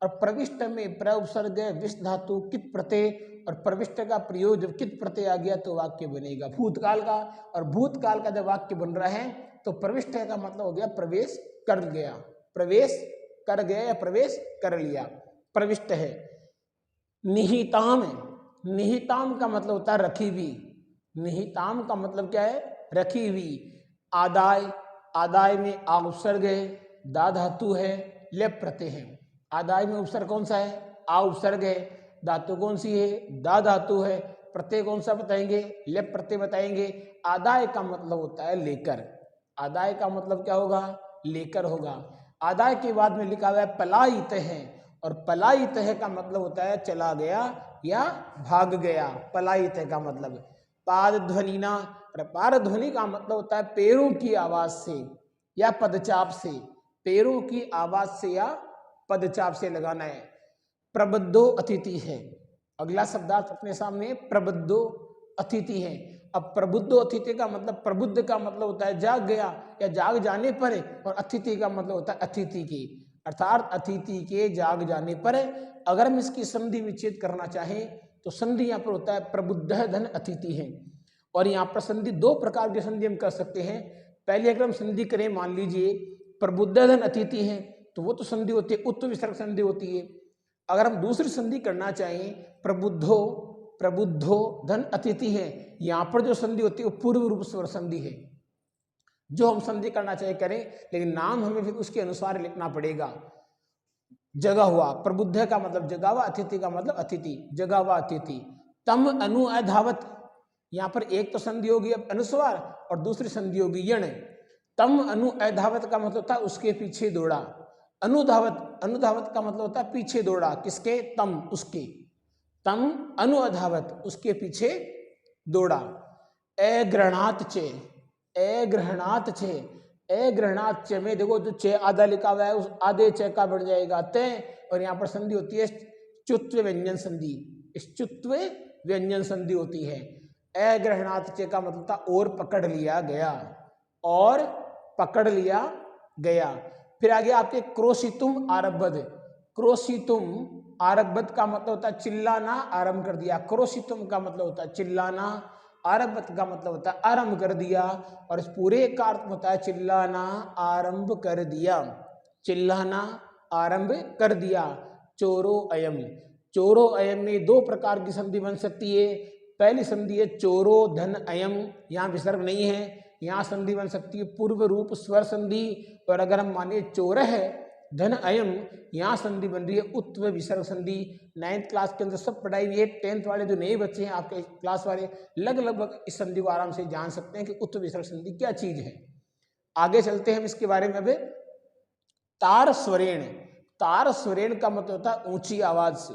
और प्रविष्ट में प्र उपसर्ग विष धातु कित प्रत्यय, और प्रविष्ट का प्रयोग जब कित प्रत्यय आ गया तो वाक्य बनेगा भूतकाल का। और भूतकाल का जब वाक्य बन रहा है तो प्रविष्ट का मतलब हो गया प्रवेश कर गया, प्रवेश कर गया या प्रवेश कर लिया, प्रविष्ट है। निहिताम, निहिताम का मतलब होता है रखी हुई। निहिताम का मतलब क्या है? रखी हुई। आदाय, आदाय में आ उपसर्ग है, दा धातु है, लेप प्रत्यय है। आदाय में उपसर्ग कौन सा है? आ उपसर्ग है। धातु कौन सी है? दा धातु है। प्रत्यय कौन सा बताएंगे? लेप प्रत्यय बताएंगे। आदाय का मतलब होता है लेकर। आदाय का मतलब क्या होगा? लेकर होगा। आदाय के बाद में लिखा हुआ है पलायित है, और पलायित है का मतलब होता है चला गया या भाग गया। पलायित है का मतलब पाद ध्वनि ना, और पाद ध्वनि का मतलब होता है पैरों की आवाज से या पदचाप से। पैरों की आवाज से या पदचाप से लगाना है। प्रबुद्धो अतिथि है। अगला शब्दार्थ अपने सामने, प्रबुद्धो अतिथि है। अब प्रबुद्धो अतिथि का मतलब, प्रबुद्ध का मतलब होता है जाग गया या जाग जाने पर, और अतिथि का मतलब होता है अतिथि की, अर्थात अतिथि के जाग जाने पर। अगर हम इसकी संधि विच्छेद करना चाहें तो संधि यहाँ पर होता है प्रबुद्ध धन अतिथि है। और यहाँ पर संधि दो प्रकार की संधि हम कर सकते हैं। पहले अगर हम संधि करें, मान लीजिए प्रबुद्ध धन अतिथि है, तो वो तो संधि होती है, उत्तर विसर्ग संधि होती है। अगर हम दूसरी संधि करना चाहें, प्रबुद्धो, प्रबुद्धो धन अतिथि है, यहाँ पर जो संधि होती है वो पूर्व रूप स्वर संधि है। जो हम संधि करना चाहे करें, लेकिन नाम हमें फिर उसके अनुसार लिखना पड़ेगा। जगा हुआ, प्रबुद्ध का मतलब जगा हुआ, अतिथि का मतलब अतिथि, जगा हुआ अतिथि। तम अनु अधावत, यहाँ पर एक तो संधि होगी अब अनुस्वार, और दूसरी संधि होगी यण। तम अनु अधावत का मतलब होता है उसके पीछे दौड़ा। अनुधावत, अनुधावत का मतलब होता है पीछे दौड़ा, किसके? तम, उसके। तम अनु अधावत, उसके पीछे दौड़ा। अग्रहणात चे, अग्रहणात चे, अग्रहणात चे में देखो जो चे आधा लिखा हुआ है, उस आधे चे का बढ़ जाएगा ते, और यहाँ पर संधि होती है चुत्व व्यंजन संधि, इस चुत्व व्यंजन संधि होती है। अग्रहणात चे का मतलब था और पकड़ लिया गया, और पकड़ लिया गया। फिर आगे आपके क्रोशितुम आरब्ध, क्रोशितुम आरब्ध का मतलब होता है चिल्लाना, आरंभ कर दिया। क्रोशितुम का मतलब होता है चिल्लाना, आरब्ध का मतलब होता है आरंभ कर दिया, और इस पूरे का अर्थ होता है चिल्लाना, आरंभ कर दिया, चिल्लाना, आरंभ कर दिया। चोरो अयम, चोरो अयम में दो प्रकार की संधि बन सकती है। पहली संधि है चोरो धन अयम, यहाँ विसर्ग नहीं है, यहाँ संधि बन सकती है पूर्व रूप स्वर संधि। और अगर हम माने चोर है धन अयम, यहाँ संधि बन रही है उत्व विसर्ग संधि। 9th क्लास के अंदर सब पढ़ाई हुई है। 10th वाले जो नए बच्चे हैं आपके क्लास वाले, लगभग इस संधि को आराम से जान सकते हैं कि उत्व विसर्ग संधि क्या चीज है। आगे चलते हैं हम इसके बारे में। अब तार स्वरेण, तार स्वरेण का मतलब होता है ऊंची आवाज से,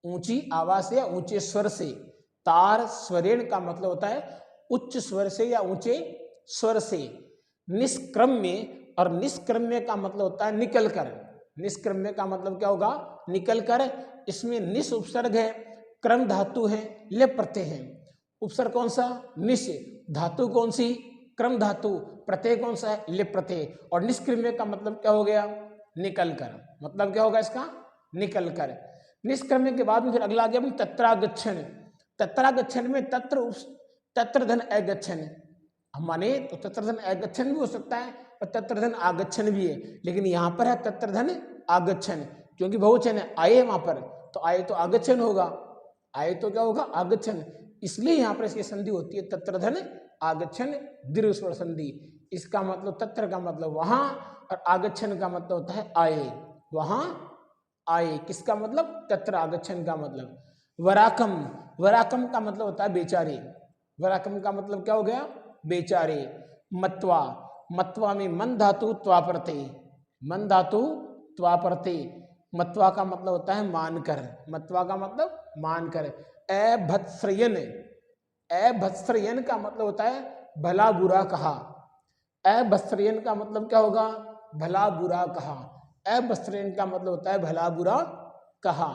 ऊंची आवाज से या ऊंचे स्वर से। तार स्वरेण का मतलब होता है उच्च स्वर से या ऊंचे स्वर से। निष्क्रम्य, और निष्क्रम्य का मतलब होता है निकल कर। निष्क्रम्य का मतलब क्या होगा? निकल कर। इसमें निस उपसर्ग है, क्रम धातु है, लेप प्रत्यय है। उपसर्ग कौन सा? निस। धातु कौन सी? क्रम धातु। प्रत्यय कौन सा है? लेप प्रत्यय। और निष्क्रम्य का मतलब क्या हो गया? निकल कर। मतलब क्या होगा इसका? निकल कर। निष्क्रम्य के बाद में फिर अगला आ गया तत्रागच्छन। तत्रागच्छन में तत्र धन अगच्छन, हम माने तो तत्रधन अगच्छन भी हो सकता है और तत्रधन आगच्छन भी है, लेकिन यहाँ पर है तत्रधन आगच्छन, क्योंकि बहुवचन है, आए वहां पर, तो आए तो आगच्छन होगा, आए तो क्या होगा? आगच्छन। इसलिए यहाँ पर इसकी संधि होती है तत्रधन आगच्छन दीर्घ स्वर संधि। इसका मतलब तत्र का मतलब वहां, और आगच्छन का मतलब होता है आए, वहां आए। किसका मतलब? तत्र आगच्छन का मतलब। वराकम, वराकम का मतलब होता है बेचारे। वराकम का मतलब क्या हो गया? बेचारे। मत्वा, मत्वा में मन धातु त्वापरते, मन धातु त्वापरते। मत्वा का मतलब होता है मानकर, मत्वा का मतलब मानकर। अभत्स्रयन, अभत्स्रयन का मतलब होता है भला बुरा कहा। अभत्स्रयन का मतलब क्या होगा? भला बुरा कहा। अवस्त्रेण का मतलब होता है भला बुरा कहा।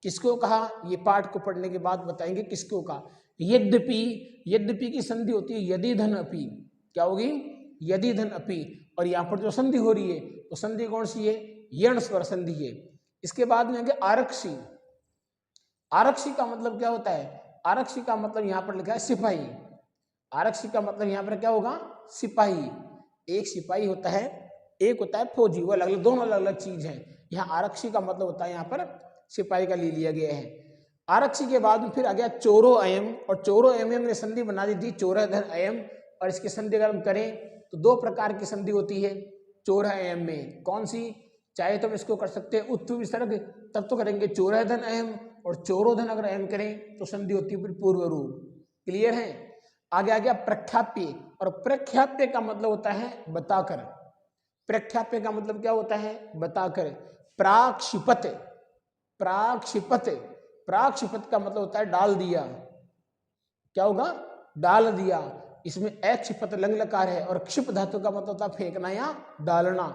किसको कहा, ये पाठ को पढ़ने के बाद बताएंगे किसको कहा। यद्यपि, यद्यपि की संधि होती है यदि धन अपि, क्या होगी, यदि धन अपि। और यहाँ पर जो संधि हो रही है तो संधि कौन सी है, यण स्वर संधि है। इसके बाद में आगे आरक्षी। आरक्षी का मतलब क्या होता है, आरक्षी का मतलब यहाँ पर लिखा है सिपाही। आरक्षी का मतलब यहाँ पर क्या होगा, सिपाही। एक सिपाही होता है, एक होता है फौजी, वो अलग अलग, दोनों अलग अलग चीज है। यहाँ आरक्षी का मतलब होता है यहाँ पर सिपाही का ले लिया गया है। आरक्षी के बाद में फिर आ गया चोरो अयम, और चोरो अयम ने संधि बना दी थी चोर धन अयम। और इसकी संधि अगर हम करें तो दो प्रकार की संधि होती है चोर अयम में। कौन सी, चाहे तो हम इसको कर सकते हैं उत्तु विसर्ग, तब तो करेंगे चोर धन अयम, और चोरोधन अगर अयम करें तो संधि होती है फिर पूर्व रूप। क्लियर है। आगे आ गया प्रख्याप्य, और प्रख्याप्य का मतलब होता है बताकर। प्रख्याप्य का मतलब क्या होता है, बताकर। प्राक्षिपत, प्राक्षिपत, प्राक्षिपत का मतलब होता है डाल दिया। क्या होगा, डाल दिया। इसमें अक्षिपत लंग लकार है, और क्षिप धातु का मतलब होता है फेंकना या डालना।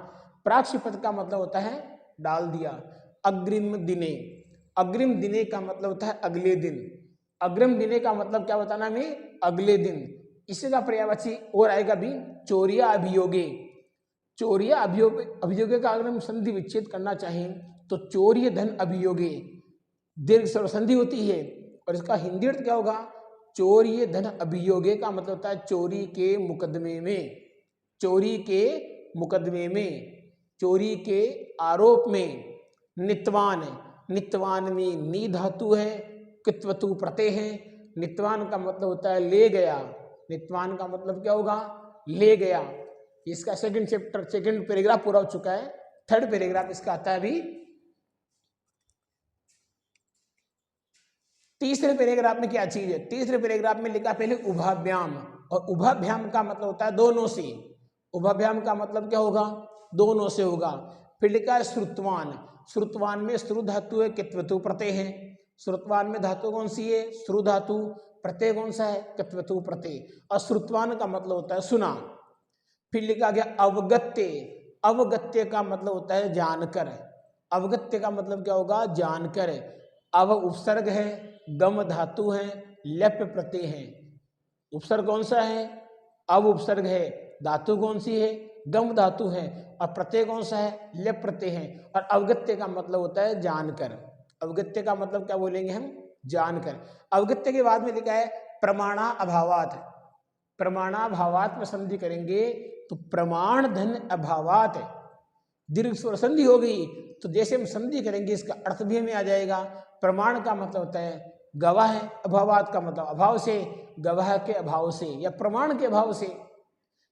प्राक्षिपत का मतलब होता है डाल दिया। अग्रिम दिने, अग्रिम दिने का मतलब होता है अगले दिन। अग्रिम दिने का मतलब क्या बताना हमें, अगले दिन। इसी का पर्यायवाची और आएगा भी चोरिया अभियोगे। चोरिया अभियोग, अभियोगे का अगर हम संधि विच्छेद करना चाहें तो चोर्य धन अभियोगे, दीर्घ स्वर संधि होती है। और इसका हिंदी अर्थ क्या होगा, चोर्य धन अभियोगे का मतलब होता है चोरी के मुकदमे में, चोरी के मुकदमे में, चोरी के आरोप में। नित्वान, नित्वान में नी धातु है, कित्वतु प्रत्यय है। नित्वान का मतलब होता है ले गया। नित्वान का मतलब क्या होगा, ले गया। इसका सेकंड चैप्टर, सेकंड पैराग्राफ पूरा हो चुका है, थर्ड पैराग्राफ इसका आता है अभी। तीसरे पैराग्राफ में क्या चीज है, तीसरे पैराग्राफ में लिखा पहले उभाभ्याम, और उभाभ्याम का मतलब होता है दोनों से। उभाभ्याम का मतलब क्या होगा, दोनों से होगा। फिर लिखा है श्रुतवान, श्रुतवान में श्रु धातु है, कित्वतु प्रत्यय है। श्रुतवान में धातु कौन सी है, श्रु धातु, प्रत्यय कौन सा है, कित्वतु प्रत्यय। और श्रुतवान का मतलब होता है सुना। फिर लिखा गया अवगत्य, अवगत्य का मतलब होता है जानकर। अवगत्य का मतलब क्या होगा, जानकर। अव उपसर्ग है, गम धातु है, लेप प्रत्यय है। उपसर्ग कौन सा है, अव उपसर्ग है, धातु कौन सी है, गम धातु है, और प्रत्यय कौन सा है, लेप प्रत्यय है। और अवगत्य का मतलब होता है जानकर। अवगत्य का मतलब क्या बोलेंगे हम, जानकर। अवगत्य के बाद में लिखा है प्रमाणा अभावात। प्रमाणाभावात में संधि करेंगे तो प्रमाण धन अभावात, दीर्घ स्वर संधि हो गई। तो जैसे हम संधि करेंगे इसका अर्थ भी हमें आ जाएगा। प्रमाण का मतलब होता है गवाह है, अभावात का मतलब अभाव से, गवाह के अभाव से या प्रमाण के अभाव से,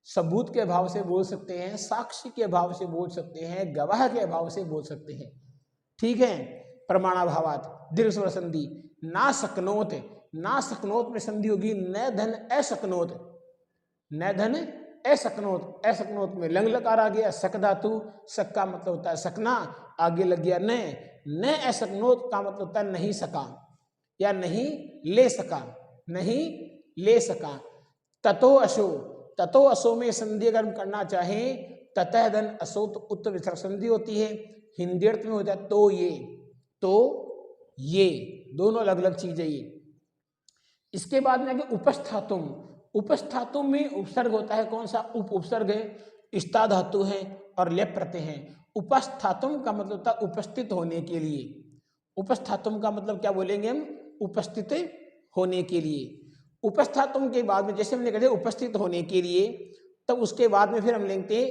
सबूत के अभाव से बोल सकते हैं, साक्षी के अभाव से बोल सकते हैं, गवाह के अभाव से बोल सकते हैं। ठीक है। प्रमाणाभावात दीर्घ स्वर संधि। ना सकनोत, ना सकनोत में संधि होगी न धन असकनोत, न धन असकनोत। असकनोत में लंग लकार आ गया, सक धातु, सक का मतलब होता है सकना, आगे लग गया न असकनोत का मतलब होता है नहीं सका या नहीं ले सका, नहीं ले सका। ततो असो, ततो असो में संधि अगर हम करना चाहें, ततः धन असो तो उत्तर विसर्ग संधि होती है। हिंदी अर्थ में हो जाए तो ये, तो ये दोनों अलग अलग चीजें ये। इसके बाद में आगे उपस्थातुम। उपस्थातुम में उपसर्ग होता है कौन सा, उप उपसर्ग है, स्था धातु है और लेप प्रत्यय है। उपस्थातुम का मतलब होता है उपस्थित होने के लिए। उपस्थातुम का मतलब क्या बोलेंगे हम, उपस्थित होने के लिए। उपस्थातुम के बाद में जैसे हमने कहा उपस्थित होने के लिए, तब उसके बाद में फिर हम लेंगे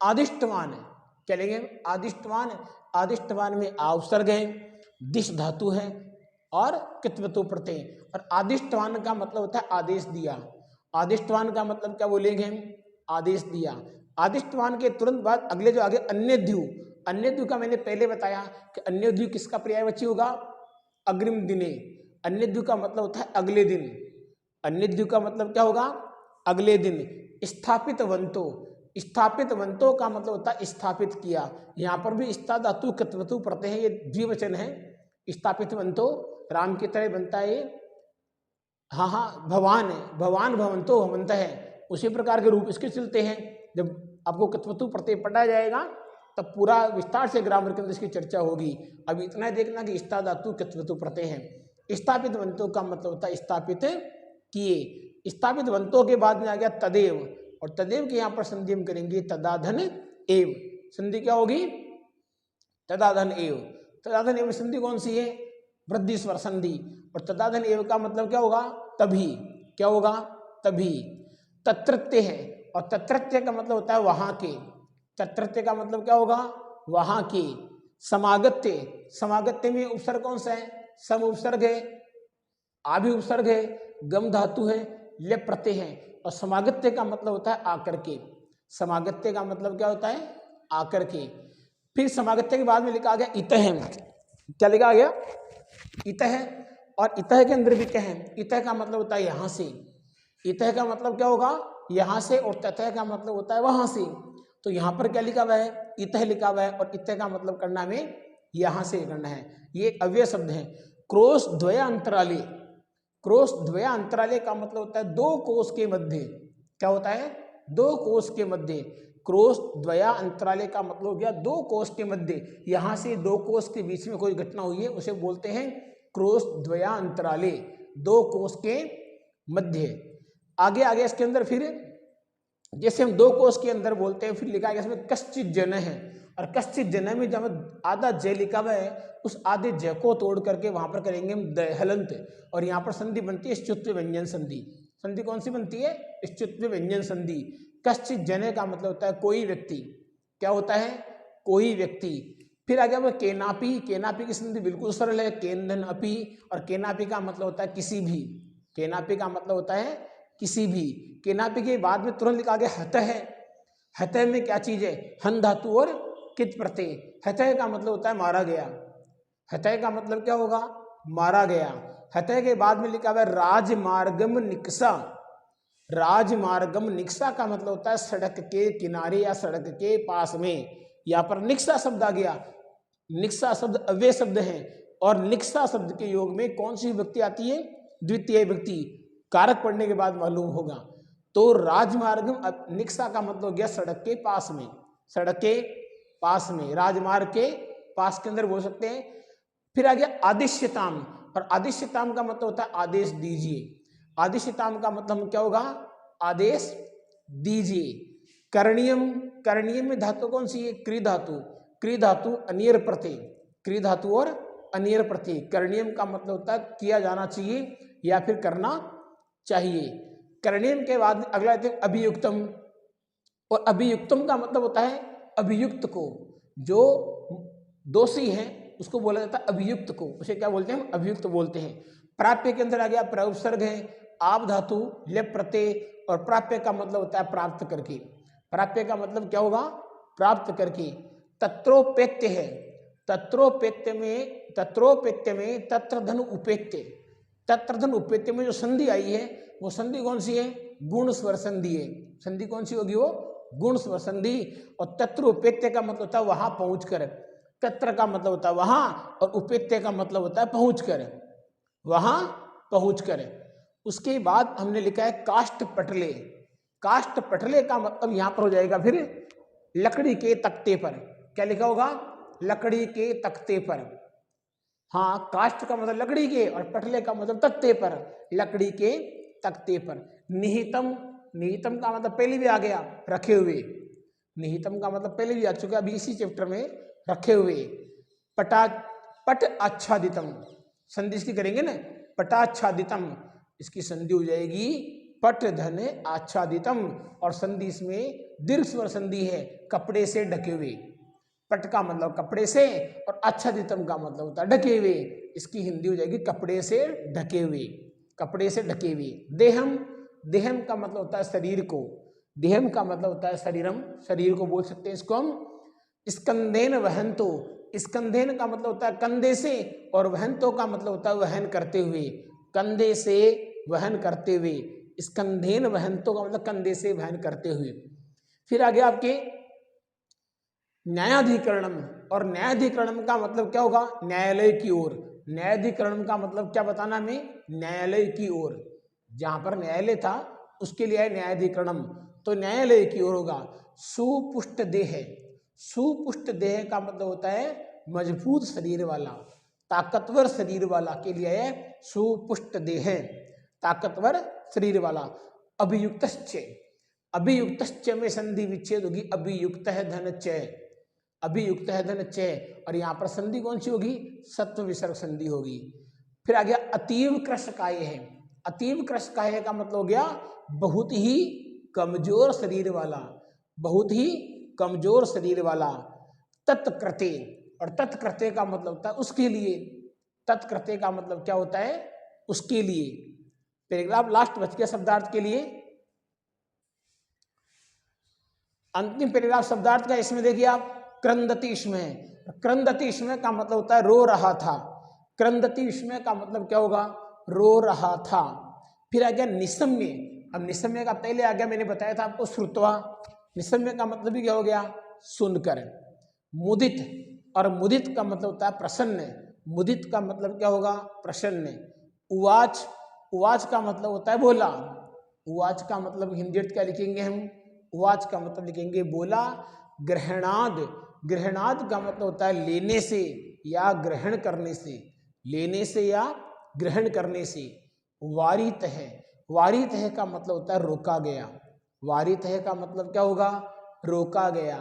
आदिष्टवान। क्या लेंगे हम, आदिष्टवान। आदिष्टवान में आ उपसर्ग है, दिश धातु है और कित्वतु प्रत्यय। और आदिष्टवान का मतलब होता है आदेश दिया। आदिष्टवान का मतलब क्या बोलेंगे हम, आदेश दिया। आदिष्टवान के तुरंत बाद अगले जो आगे अन्यद्यु, अन्यद्यु का मैंने पहले बताया कि अन्यद्यु किसका पर्यायवाची होगा, अग्रिम दिने। अन्यद्यु का मतलब होता है अगले दिन। अन्यद्यु का मतलब क्या होगा, अगले दिन। स्थापित वंतो, स्थापित वंतो का मतलब होता है स्थापित किया। यहाँ पर भी स्था धातु कित्वतु प्रत्यय है, ये द्विवचन है। स्थापित वंतो राम की तरह बनता है ये, हाँ हाँ भवान है, भवान भवंतो भवंत है, उसी प्रकार के रूप इसके चलते हैं। जब आपको कित्वतु प्रत्यय पढ़ा जाएगा तब पूरा विस्तार से ग्रामर के अंदर इसकी चर्चा होगी। अब इतना ही देखना कि स्था धातु कितवतु प्रत्यय है। स्थापित वंतों का मतलब होता है स्थापित किए। स्थापित वंतों के बाद में आ गया तदेव, और तदेव के यहाँ पर संधि हम करेंगे तदाधन एव। संधि क्या होगी? तदाधन एव। तदाधन एव संधि कौन सी है? वृद्धि स्वर संधि। और तदाधन एव का मतलब क्या होगा? तभी। क्या होगा? तभी। तत्रत्य है, और तत्रत्य का मतलब होता है वहां के। तत्रत्य का मतलब क्या होगा? वहां के। समागत्य, समागत्य में उपसर्ग कौन सा है? सम उपसर्ग है, आभि उपसर्ग है, गम धातु है, लेप प्रत्यय है। और समागत्य का मतलब होता है आकर के। समागत्य का मतलब क्या होता है? आकर के। फिर समागत्य के बाद में लिखा गया इतः। क्या लिखा गया? इतः। और इतः के अंदर भी क्या है? इतः का मतलब होता है यहां से। इतः का मतलब क्या होगा? यहां से। और ततः का मतलब होता है वहां से। तो यहां पर क्या लिखा हुआ है? इतः लिखा हुआ है, और इतः का मतलब करना हमें यहां से करना है। ये अव्यय शब्द है। क्रोश द्वया अंतराले। क्रोश द्वया अंतराले का मतलब होता है दो कोश के मध्य। क्या होता है? दो कोश के मध्य। क्रोश द्वया अंतराले का मतलब हो गया दो कोश के मध्य। यहां से दो कोश के बीच में कोई घटना हुई है उसे बोलते हैं क्रोश द्वया अंतराले, दो कोश के मध्य। आगे आगे इसके अंदर फिर जैसे हम दो कोश के अंदर बोलते हैं, फिर लिखा है इसमें कश्चित जन है। और कश्चित जन में जब आधा जय लिखा हुआ है, उस आधे जय को तोड़ करके वहां पर करेंगे हम हलंत। और यहाँ पर संधि बनती है स्तुत्व व्यंजन संधि। संधि कौन सी बनती है? स्तुत्व व्यंजन संधि। कश्चित जन का मतलब होता है कोई व्यक्ति। क्या होता है? कोई व्यक्ति। फिर आ गया वो केनापी। केनापी की संधि बिल्कुल सरल है, केंदन अपी। और केनापी का मतलब होता है किसी भी। केनापी का मतलब होता है किसी भी। केनापी के बाद में तुरंत लिखा गया हत है। हतः में क्या चीज है? हन धातु और कित प्रत्यय। हतः का मतलब होता है मारा गया। हतः का मतलब क्या होगा? मारा गया। हतः के बाद में लिखा हुआ है राजमार्गम निक्सा। राजमार्गम निक्सा का मतलब होता है सड़क के किनारे या सड़क के पास में। यहाँ पर निक्सा शब्द आ गया। निक्सा शब्द अव्यय शब्द है, और निक्सा शब्द के योग में कौन सी विभक्ति आती है? द्वितीय विभक्ति। कारक पढ़ने के बाद मालूम होगा। तो राजमार्गम निक्सा का मतलब हो गया सड़क के पास में। सड़क के पास में, राजमार्ग के पास के अंदर बोल सकते हैं। फिर आ गया आदिश्यताम। और आदिश्यताम का मतलब होता है आदेश दीजिए। आदिश्यताम का मतलब क्या होगा? आदेश दीजिए। करणीयम। करणीयम में धातु कौन सी है? क्री धातु। क्री धातु अनियर प्रत्यय। क्री धातु और अनियर प्रत्यय। करणीयम का मतलब होता है किया जाना चाहिए या फिर करना चाहिए। करणीयम के बाद अगला अभियुक्तम। और अभियुक्तम का मतलब होता है अभियुक्त को। जो दोषी है उसको बोला जाता है अभियुक्त को। उसे क्या बोलते हैं? अभियुक्त बोलते हैं। प्राप्य के अंदर आ गया प्रउपसर्ग है, आप धातु, लेप प्रत्यय। और प्राप्य का मतलब होता है प्राप्त करके। प्राप्य का मतलब क्या होगा? प्राप्त करके। तत्रोपेत्य है। तत्रोपेत्य में तत्रधन उपेत्य। तत्रधन उपेत्य में जो संधि आई है वो संधि कौन सी है? गुण स्वर संधि है। संधि कौन सी होगी? वो गुण स्वर संधि। और तत्र उपेत्य का मतलब होता है वहां पहुंच कर। तत्र का मतलब होता है वहां, और उपेत्य का मतलब होता है पहुंच कर, वहां पहुंच कर। उसके बाद हमने लिखा है काष्ठ पटले। काष्ठ पटले का मतलब यहां पर हो जाएगा फिर लकड़ी के तख्ते पर। क्या लिखा होगा? लकड़ी के तख्ते पर। हाँ, काष्ठ का मतलब लकड़ी के, और पटले का मतलब तख्ते पर। लकड़ी के तख्ते पर। निहितम। निहितम का मतलब पहले भी आ गया, रखे हुए। निहितम का मतलब पहले भी आ चुका, अभी इसी चैप्टर में रखे हुए। पट आच्छादितम। संधि इसकी करेंगे ना, पटाच्छादितम। इसकी संधि हो जाएगी पट धन आच्छादितम। और संधि इसमें दीर्घ स्वर संधि है, कपड़े से ढके हुए। पट का मतलब कपड़े से, और आच्छादितम का मतलब होता है ढके हुए। इसकी हिंदी हो जाएगी कपड़े से ढके हुए। कपड़े से ढके हुए। देहम। देहम का मतलब होता है शरीर को। देहम का मतलब होता है शरीरम, शरीर को बोल सकते हैं इसको हम। स्कंदेन वहंतो। स्कंदेन का मतलब होता है कंधे से, और वहंतो का मतलब होता है वहन करते हुए। कंधे से वहन करते हुए। स्कंदेन वहंतो का मतलब कंधे से वहन करते हुए। फिर आगे आपके न्यायाधिकरणम। और न्यायाधिकरणम का मतलब क्या होगा? न्यायालय की ओर। न्यायाधिकरणम का मतलब क्या बताना हमें? न्यायालय की ओर। जहां पर न्यायालय था उसके लिए है न्यायाधिकरणम, तो न्यायालय की ओर होगा। सुपुष्ट देह। सुपुष्ट देह का मतलब होता है मजबूत शरीर वाला, ताकतवर शरीर वाला के लिए है सुपुष्ट देह, ताकतवर शरीर वाला। अभियुक्तश्च, अभियुक्तश्च में संधि विच्छेद होगी, अभियुक्त है धन च, अभियुक्त है धन च, और यहाँ पर संधि कौन सी होगी, सत्व विसर्ग संधि होगी। फिर आ गया अतीव कृशकाय है, अतीव कृशकाय का मतलब हो गया बहुत ही कमजोर शरीर वाला, बहुत ही कमजोर शरीर वाला। तत्कृते, और तत्कृते का मतलब होता है उसके लिए, तत्कृते का मतलब क्या होता है, उसके लिए। पैराग्राफ लास्ट बच गया शब्दार्थ के लिए, अंतिम पैराग्राफ शब्दार्थ का। इसमें देखिए आप क्रंदति इसमें, क्रंदति इसमें का मतलब होता है रो रहा था, क्रंदति इसमें का मतलब क्या होगा, रो रहा था। फिर आ गया निसम्य, अब निसम्य का पहले आ गया, मैंने बताया था आपको श्रुत्वा, निसम्य का मतलब भी क्या हो गया, सुनकर। मुदित, और मुदित का मतलब होता है प्रसन्न, मुदित का मतलब क्या होगा, प्रसन्न। उवाच, उवाच का मतलब होता है बोला, उवाच का मतलब हिंदी में क्या लिखेंगे हम, उवाच का मतलब लिखेंगे बोला। ग्रहणाद, ग्रहणाद का मतलब होता है लेने से या ग्रहण करने से, लेने से या ग्रहण करने से। वारित है, वारित है का मतलब होता है रोका गया, वारित है का मतलब क्या होगा, रोका गया।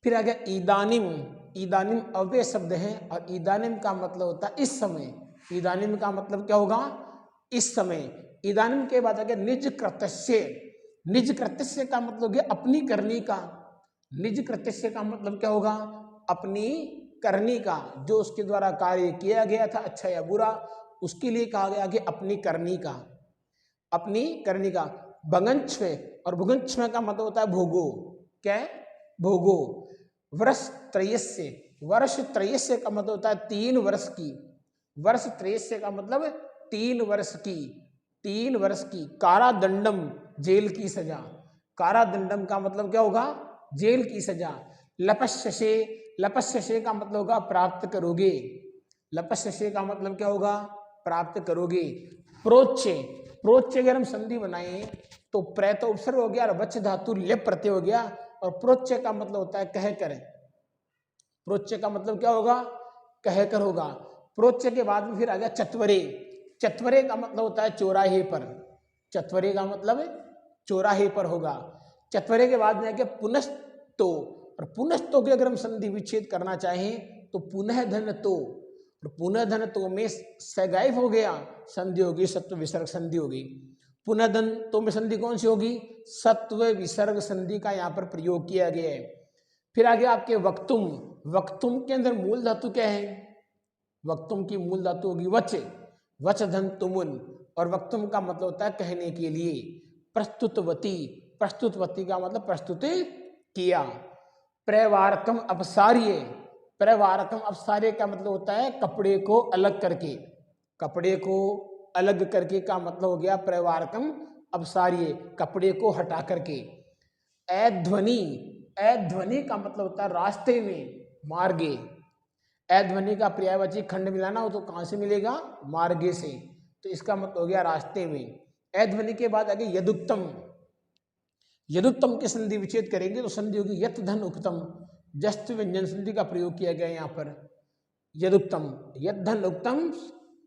फिर आ गया ईदानिम, ईदानिम अव्यय शब्द है, और ईदानिम का मतलब होता है इस समय, ईदानिम का मतलब क्या होगा, इस समय। ईदानिम के बाद आ गया निज कृतस्य, निज कृतस्य का मतलब गया अपनी करनी का, निज कृतस्य का मतलब क्या होगा, अपनी करनी का, जो उसके द्वारा कार्य किया गया था अच्छा या बुरा, उसके लिए कहा गया कि अपनी करनी का, अपनी करनी का। भगंछ्व, और भुगंछ्व का मतलब होता है भोगो, क्या है, भोगो। वर्ष त्रयस्य, वर्ष त्रयस्य का मतलब होता है 3 वर्ष की, वर्ष त्रयस्य का मतलब 3 वर्ष की, 3 वर्ष की। कारादंडम, जेल की सजा, कारादंडम का मतलब क्या होगा, जेल की सजा। लपस्यसे, लपस्यसे का मतलब होगा प्राप्त करोगे, लपस्यसे का मतलब क्या होगा, प्राप्त करोगे। प्रोच्य, प्रोच्य अगर हम संधि बनाए तो प्र तो उपसर्ग हो गया और वच धातु लेप प्रत्यय हो गया, और प्रोच्य का मतलब होता है कहकर, प्रोच्य का मतलब क्या होगा, कहकर होगा। प्रोच्य के बाद में फिर आ गया चत्वरे, चत्वरे का मतलब होता है चौराहे पर, चत्वरे का मतलब चौराहे पर होगा। चत्वरे के बाद में आ गया पुनस्तो, और पुनस्तो के अगर हम संधि विच्छेद करना चाहें तो पुनः धन तो, और पुनः धन तो में सगाइफ हो गया, संधि होगी सत्व विसर्ग संधि होगी। पुनः धन तो में संधि कौन सी होगी, सत्व विसर्ग संधि का यहाँ पर प्रयोग किया गया है। फिर आगे आपके वक्तुम, वक्तुम के अंदर मूल धातु क्या है, वक्तुम की मूल धातु होगी वच, वच धन तुमुन, और वक्तुम का मतलब होता है कहने के लिए। प्रस्तुतवती, प्रस्तुतवती का मतलब प्रस्तुत किया। प्रवारकम अपसार्य, प्रवारकम अपसार्य का मतलब होता है कपड़े को अलग करके, कपड़े को अलग करके का मतलब हो गया प्रवारकम अपसार्य, कपड़े को हटा करके। अध्वनि, अध्वनि का मतलब होता है रास्ते में, मार्गे। अध्वनि का पर्यायवाची खंड मिलाना हो तो कहाँ से मिलेगा, मार्गे से, तो इसका मतलब हो गया रास्ते में। अध्वनि के बाद आगे यदुत्तम, यदुत्तम के संधि विच्छेद करेंगे तो संधि होगी यत धन उक्तम, जस्त व्यंजन संधि का प्रयोग किया गया यहाँ पर। यदुत्तम, यत धन उक्तम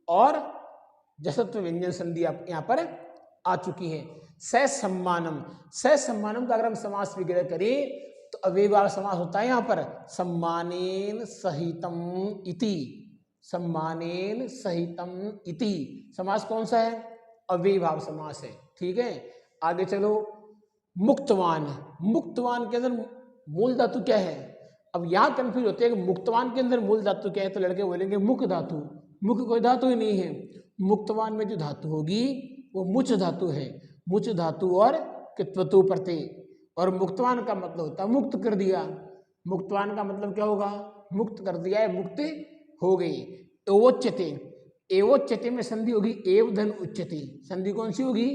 और जसत्व व्यंजन संधि यहाँ पर आ चुकी है। स सम्मानम, स सम्मानम का अगर हम समास विग्रह करें तो अव्ययभाव समास होता है यहाँ पर, सम्मानेन सहितम इति, सम्मानेन सहितम इति। समास कौन सा है, अव्ययभाव समास है, ठीक है। आगे चलो, मुक्तवान, मुक्तवान के अंदर मूल धातु क्या है, अब यहाँ कंफ्यूज होते हैं कि मुक्तवान के अंदर मूल धातु क्या है, तो लड़के बोलेंगे मुख धातु, मुख कोई धातु ही नहीं है। मुक्तवान में जो धातु होगी वो मुच धातु है, मुच धातु और कित्वतु प्रत्यय, और मुक्तवान का मतलब होता है मुक्त कर दिया, मुक्तवान का मतलब क्या होगा, मुक्त कर दिया है, मुक्त हो गई। एवोच्यते, एवोच्यते में संधि होगी एव धन उच्यते, संधि कौन सी होगी,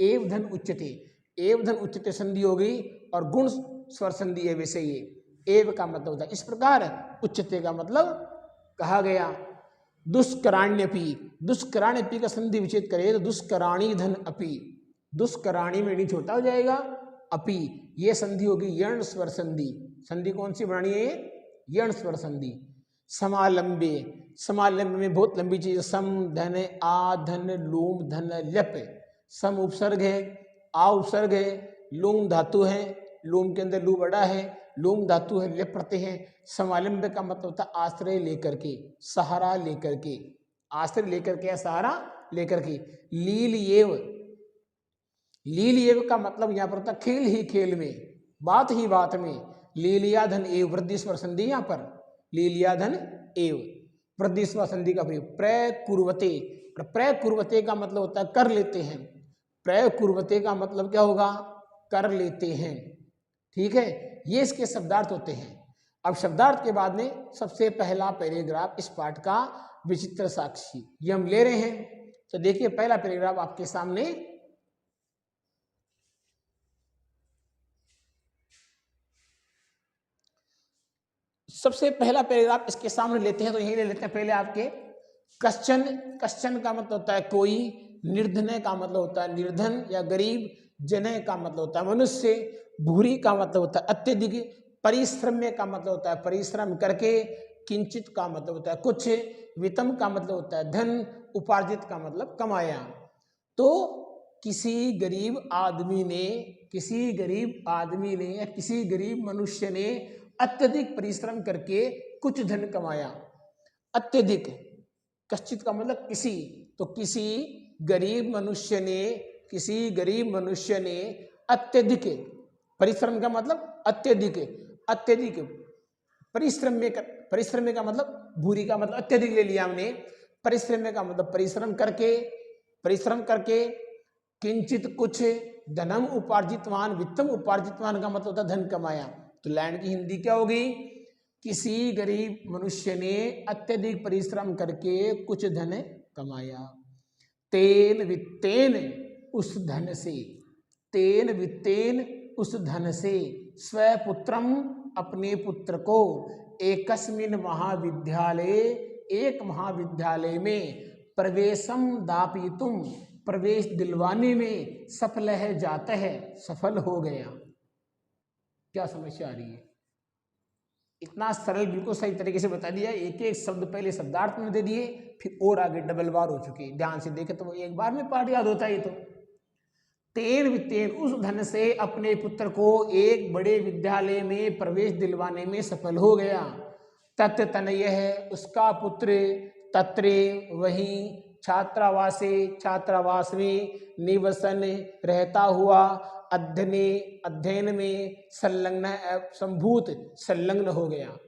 एव धन उच्यते, एव धन उच्यते संधि हो गई, और गुण स्वर संधि है वैसे ये, एव का मतलब होता है इस प्रकार, उच्यते का मतलब कहा गया। दुष्कराण्यपि, दुष्कराण्यपि का संधि विच्छेद करें तो दुष्कराणी धन अपि, दुष्कराणी में नी छोटा हो जाएगा, अपि ये संधि होगी यर्ण स्वर संधि, संधि कौन सी बनानी है? यण स्वर संधि। समालंबे, समालंबे में बहुत लंबी चीज, सम धन आ धन लूम धन ल्यप। सम उपसर्ग है, आ उपसर्ग है, लूम धातु है, लूम के अंदर लू बड़ा है, लूम धातु है, ल्यप प्रत्यय है। समालंबे का मतलब होता है आश्रय लेकर के, सहारा लेकर के, आश्रय लेकर के, सहारा लेकर के। लील येव, लील येव का मतलब यहाँ पर होता है खेल ही खेल में, बात ही बात में। लीलिया धन एव, वृद्धि स्वर संधि यहाँ पर, लीलिया धन एव, वृद्धि स्वर संधि का प्रयोग। प्रकुर्वते, प्रकुर्वते का मतलब होता है कर लेते हैं, प्रकुर्वते का मतलब क्या होगा? कर लेते हैं। ठीक है, ये इसके शब्दार्थ होते हैं। अब शब्दार्थ के बाद में सबसे पहला पैराग्राफ इस पाठ का विचित्र साक्षी, ये हम ले रहे हैं। तो देखिए पहला पैराग्राफ आपके सामने। सबसे पहला पैराग्राफ इसके सामने लेते हैं, तो यही ले लेते हैं पहले आपके क्वेश्चन। क्वेश्चन का मतलब होता है कोई, निर्धन का मतलब होता है निर्धन या गरीब, जनय का मतलब होता है मनुष्य, भूरी का मतलब होता है अत्यधिक, परिश्रम का मतलब होता है परिश्रम करके, किंचित का मतलब होता है कुछ, वितम का मतलब होता है धन, उपार्जित का मतलब कमाया। तो किसी गरीब आदमी ने, किसी गरीब आदमी ने या किसी गरीब मनुष्य ने अत्यधिक परिश्रम करके कुछ धन कमाया। अत्यधिक, कश्चित का मतलब किसी, तो किसी गरीब मनुष्य ने, किसी गरीब मनुष्य ने अत्यधिक, परिश्रम का मतलब अत्यधिक, अत्यधिक परिश्रम का मतलब भूरी का मतलब अत्यधिक ले लिया हमने, परिश्रम का मतलब परिश्रम करके, परिश्रम करके, किंचित कुछ, धनम उपार्जितवान, वित्तम उपार्जितवान का मतलब होता है धन कमाया। तो लाइन की हिंदी क्या होगी? किसी गरीब मनुष्य ने अत्यधिक परिश्रम करके कुछ धन कमाया। तेन वित्तेन, उस धन से, तेन वित्तेन उस धन से, स्वपुत्रम अपने पुत्र को, एकस्मिन महाविद्यालय एक महाविद्यालय में, प्रवेशम दापितुम प्रवेश दिलवाने में, सफल है जाता है सफल हो गया। क्या समस्या आ रही है? इतना सरल बिल्कुल सही तरीके से बता दिया, एक एक शब्द पहले शब्दार्थ में दे दिए, फिर और आगे डबल बार हो चुके। ध्यान से देखे तो एक बार में पाठ याद होता है। तो तेन वित्तेन, उस धन से अपने पुत्र को एक बड़े विद्यालय में प्रवेश दिलवाने में सफल हो गया। तत् तनय है, उसका पुत्र, तत्रे वहीं, छात्रावासे छात्रावास में, निवसन रहता हुआ, अध्ययने अध्ययन में, संलग्न संभूत संलग्न हो गया।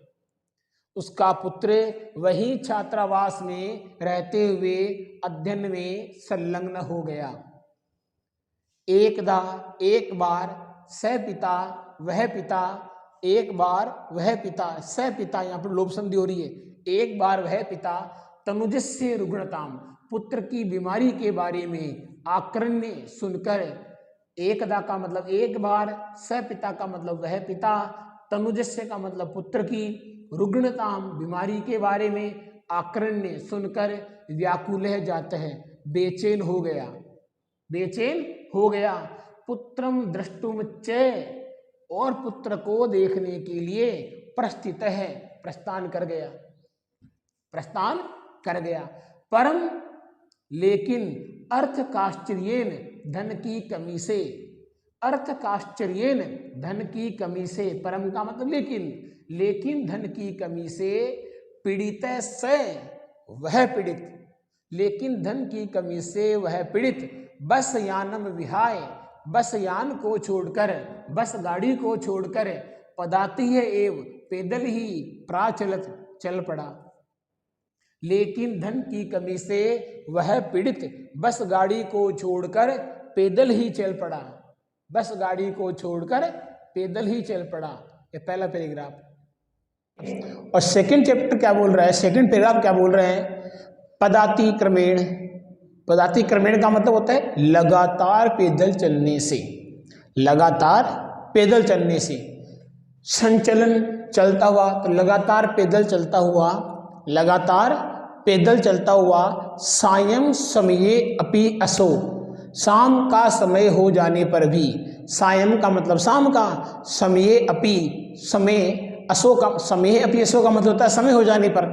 उसका पुत्र वहीं छात्रावास में रहते हुए अध्ययन में संलग्न हो गया। एकदा, एक बार, स पिता वह पिता, एक बार वह पिता, स पिता, यहाँ पर लोभ संधि हो रही है। एक बार वह पिता, तनुजस्य रुग्णताम, पुत्र की बीमारी के बारे में, आकर्ण्य सुनकर, एकदा का मतलब एक बार, स पिता का मतलब वह पिता, तनुजस्य का मतलब पुत्र की, रुग्णताम बीमारी के बारे में, आकर्ण्य सुनकर, व्याकुल जाता है बेचैन हो गया, बेचैन हो गया। पुत्रम द्रष्टुम च, और पुत्र को देखने के लिए, प्रस्थित है प्रस्थान कर गया, प्रस्थान कर गया। परम लेकिन, अर्थ काश्चर्येन धन की कमी से, अर्थ काश्चर्येन धन की कमी से, परम का मतलब लेकिन, लेकिन धन की कमी से, पीड़ित से वह पीड़ित, लेकिन धन की कमी से वह पीड़ित, बस यानम विहाय, बस यान को छोड़कर, बस गाड़ी को छोड़कर, पदाती है एव पैदल ही, प्राचलत चल पड़ा। लेकिन धन की कमी से वह पीड़ित बस गाड़ी को छोड़कर पैदल ही चल पड़ा, बस गाड़ी को छोड़कर पैदल ही चल पड़ा। ये पहला पैराग्राफ। और सेकंड चैप्टर क्या बोल रहा है, सेकंड पैराग्राफ क्या बोल रहे हैं? पदाति क्रमेण, पदाति क्रमेण का मतलब होता है लगातार पैदल चलने से, लगातार पैदल चलने से। संचलन चलता हुआ, तो लगातार पैदल चलता हुआ, लगातार पैदल चलता हुआ। सायं समये अपि असो, शाम का समय हो जाने पर भी, सायं का मतलब शाम का, समये अपि समय असो का समय अपि असो का मतलब होता है समय हो जाने पर।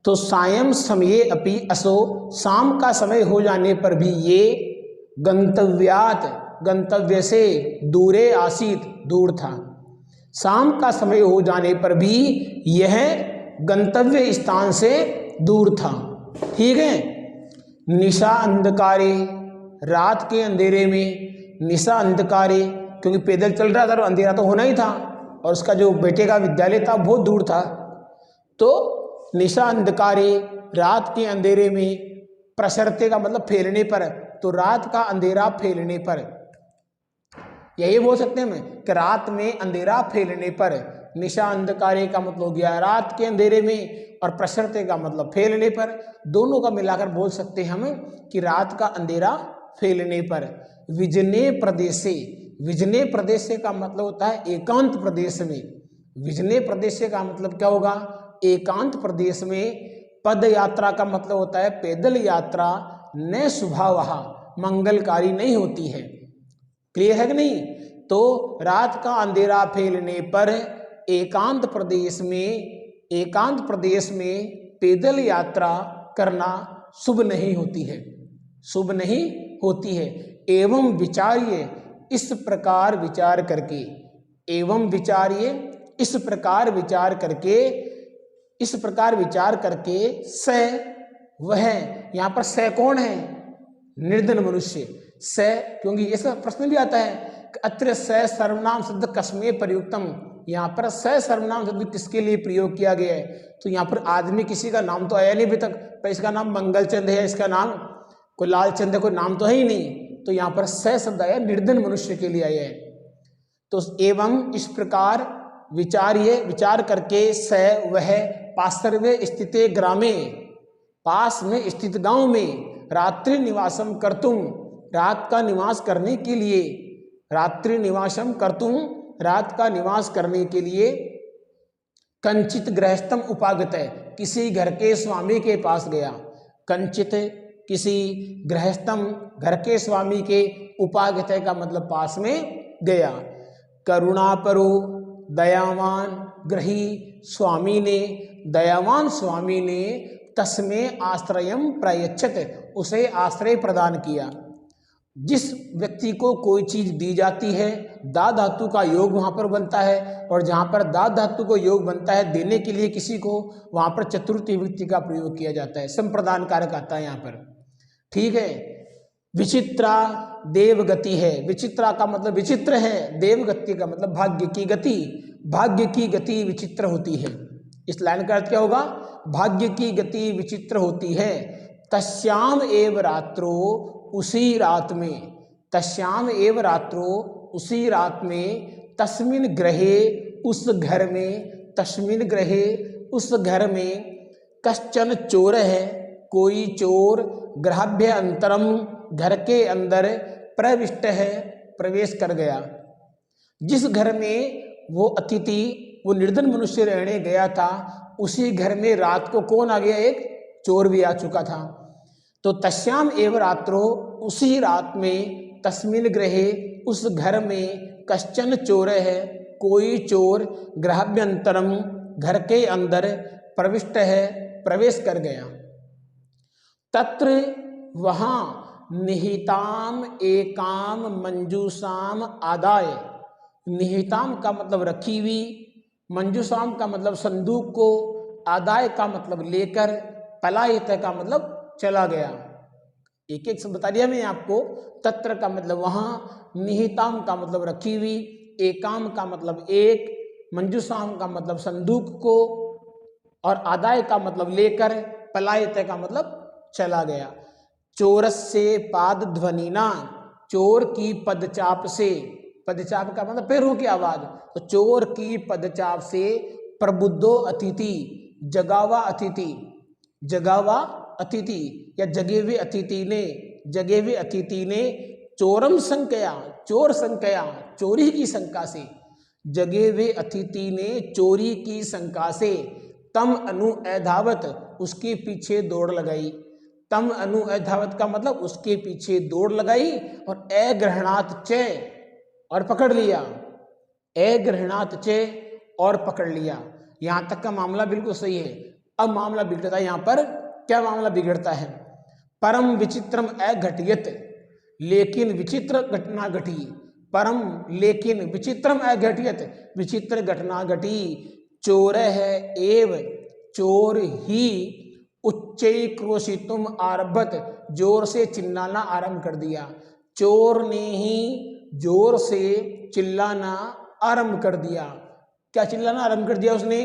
तो सायं समये अपि असो, शाम का समय हो जाने पर भी ये गंतव्यात गंतव्य से दूरे आसीत दूर था। शाम का समय हो जाने पर भी यह गंतव्य स्थान से दूर था। ठीक है। निशा अंधकारे, रात के अंधेरे में, निशा अंधकारे क्योंकि पैदल चल रहा था तो अंधेरा तो होना ही था, और उसका जो बेटे का विद्यालय था बहुत दूर था। तो निशा अंधकारे, रात के अंधेरे में, प्रसरते का मतलब फैलने पर, तो रात का अंधेरा फैलने पर, यही बोल सकते हैं हम कि रात में अंधेरा फैलने पर। निशा अंधकारे का मतलब हो गया रात के अंधेरे में, और प्रसरते का मतलब फैलने पर। दोनों का मिलाकर बोल सकते हैं हम कि रात का अंधेरा फैलने पर। विजने प्रदेशे, विजने प्रदेशे का मतलब होता है एकांत प्रदेश में। विजने प्रदेशे का मतलब क्या होगा? एकांत प्रदेश में। पद यात्रा का मतलब होता है पैदल यात्रा, न स्वभावः मंगलकारी नहीं होती है। क्लियर है कि नहीं? तो रात का अंधेरा फैलने पर एकांत प्रदेश में पैदल यात्रा करना शुभ नहीं होती है, शुभ नहीं होती है। एवं विचार्य, इस प्रकार विचार करके, एवं विचार्य इस प्रकार विचार करके, इस प्रकार विचार करके स वह, यहाँ पर स कौन है? निर्धन मनुष्य। स क्योंकि ऐसा प्रश्न भी आता है कि अत्र स सर्वनाम शब्द कस्मे प्रयुक्तम, यहाँ पर स सर्वनाम शब्द किसके लिए प्रयोग किया गया है? तो यहाँ पर आदमी किसी का नाम तो आया नहीं अभी तक, पर इसका नाम मंगलचंद है, इसका नाम कोई लालचंद है, कोई नाम तो है ही नहीं। तो यहाँ पर स शब्द आया निर्धन मनुष्य के लिए आया है। तो एवं इस प्रकार विचार्य, विचार करके स वह पार्श्वे स्थिते ग्रामे, पास में स्थित गांव में, रात्रि निवासम कर्तुम, रात का निवास करने के लिए, रात्रि निवासम कर्तुम रात का निवास करने के लिए, कंचित गृहस्थम उपागत है, किसी घर के स्वामी के पास गया। कंचित किसी गृहस्थम घर के स्वामी के, उपागत का मतलब पास में गया। करुणापरो दयावान ग्रही स्वामी ने, दयावान स्वामी ने तस्में आश्रयम प्रयच्छत, उसे आश्रय प्रदान किया। जिस व्यक्ति को कोई चीज दी जाती है, दा धातु का योग वहां पर बनता है, और जहां पर दा धातु को योग बनता है देने के लिए किसी को, वहां पर चतुर्थी विभक्ति का प्रयोग किया जाता है, संप्रदान कारक आता है यहाँ पर। ठीक है। विचित्रा देवगति है, विचित्रा का मतलब विचित्र है, देवगति का मतलब भाग्य की गति, भाग्य की गति विचित्र होती है। इस लाइन का अर्थ क्या होगा? भाग्य की गति विचित्र होती है। तस्याम एव रात्रो, उसी रात में, तस्याम एव रात्रो उसी रात में, तस्मिन ग्रहे उस घर में, तस्मिन ग्रहे उस घर में, कश्चन चोर है कोई चोर, गृहाभ्य अंतरम घर के अंदर, प्रविष्ट है प्रवेश कर गया। जिस घर में वो अतिथि, वो निर्धन मनुष्य रहने गया था, उसी घर में रात को कौन आ गया? एक चोर भी आ चुका था। तो तस्याम एव रात्रो उसी रात में, तस्मिन ग्रहे उस घर में, कश्चन चोर है कोई चोर, गृहाभ्यंतरम घर के अंदर, प्रविष्ट है प्रवेश कर गया। तत्र वहां, निहिताम एकाम मंजूषाम आदाय, निहिताम का मतलब रखी हुई, मंजूषाम का मतलब संदूक को, आदाय का मतलब लेकर, पलायित का मतलब चला गया। एक एक से बता दिया मैं आपको। तत्र का मतलब वहां, निहिताम का मतलब रखी हुई, एकाम का मतलब एक, मंजूषाम का मतलब संदूक को, और आदाय का मतलब लेकर, पलायित का मतलब चला गया। चोरस्य पाद ध्वनिना, चोर की पदचाप से, पदचाप का मतलब पैरों की आवाज, तो चोर की पदचाप से, प्रबुद्धो अतिथि, जगावा अतिथि, जगावा अतिथि या जगे हुए अतिथि ने, जगे हुए अतिथि ने, चोरम संकया, चोर संकया चोरी की शंका से, जगे हुए अतिथि ने चोरी की शंका से, तम अनु अधावत उसके पीछे दौड़ लगाई। तम अनु अधावत का मतलब उसके पीछे दौड़ लगाई, और अग्रहणात च और पकड़ लिया, अग्रहणात च और पकड़ लिया। यहाँ तक का मामला बिल्कुल सही है। अब मामला बिगड़ता है, यहाँ पर क्या मामला बिगड़ता है? परम विचित्रम अघटियत, लेकिन विचित्र घटना घटी। परम लेकिन विचित्रम अघटियत, विचित्र घटना घटी। चोर है एव, चोर ही उच्चैक्रोशितुम आरभत, जोर से चिल्लाना आरंभ कर दिया। चोर ने ही जोर से चिल्लाना आरंभ कर दिया। क्या चिल्लाना आरंभ कर दिया उसने?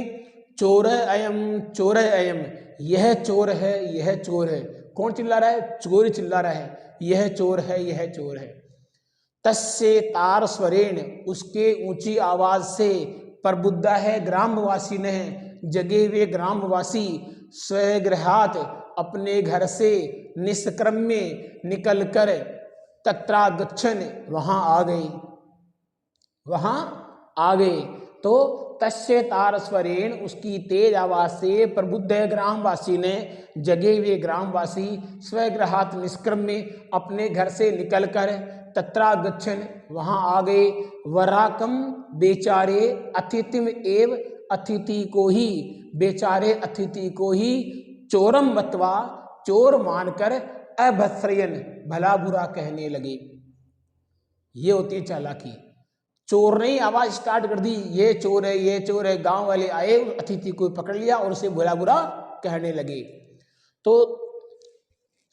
चोर है अयम, चोर है अयम, यह चोर है, यह चोर है। कौन चिल्ला रहा है? चोर चिल्ला रहा है, यह चोर है, यह चोर है। तस्य तार स्वरेण, उसके ऊंची आवाज से, प्रबुद्धा है ग्रामवासी ने, जगे हुए ग्रामवासी, स्वगृहात, अपने घर से, निष्क्रम्य निकलकर, तत्रागच्छन, वहां आ गए, वहां आ गए। तो तस्य तार स्वरेण, उसकी तेज आवाज से, प्रबुद्ध ग्रामवासी ने, जगे हुए ग्रामवासी, स्वगृहात निष्क्रम्य, अपने घर से निकलकर, तत्रागच्छन, वहां आ गए। वराकम, बेचारे, अतिथिम एव, अतिथि को ही, बेचारे अतिथि को ही, चोरम मतवा, चोर मानकर, अभस्रयन, भला बुरा कहने लगे। ये होती है चालाकी। चोर ने आवाज स्टार्ट कर दी, ये चोर है, ये चोर है। गांव वाले आए, अतिथि को पकड़ लिया और उसे बुरा बुरा कहने लगे। तो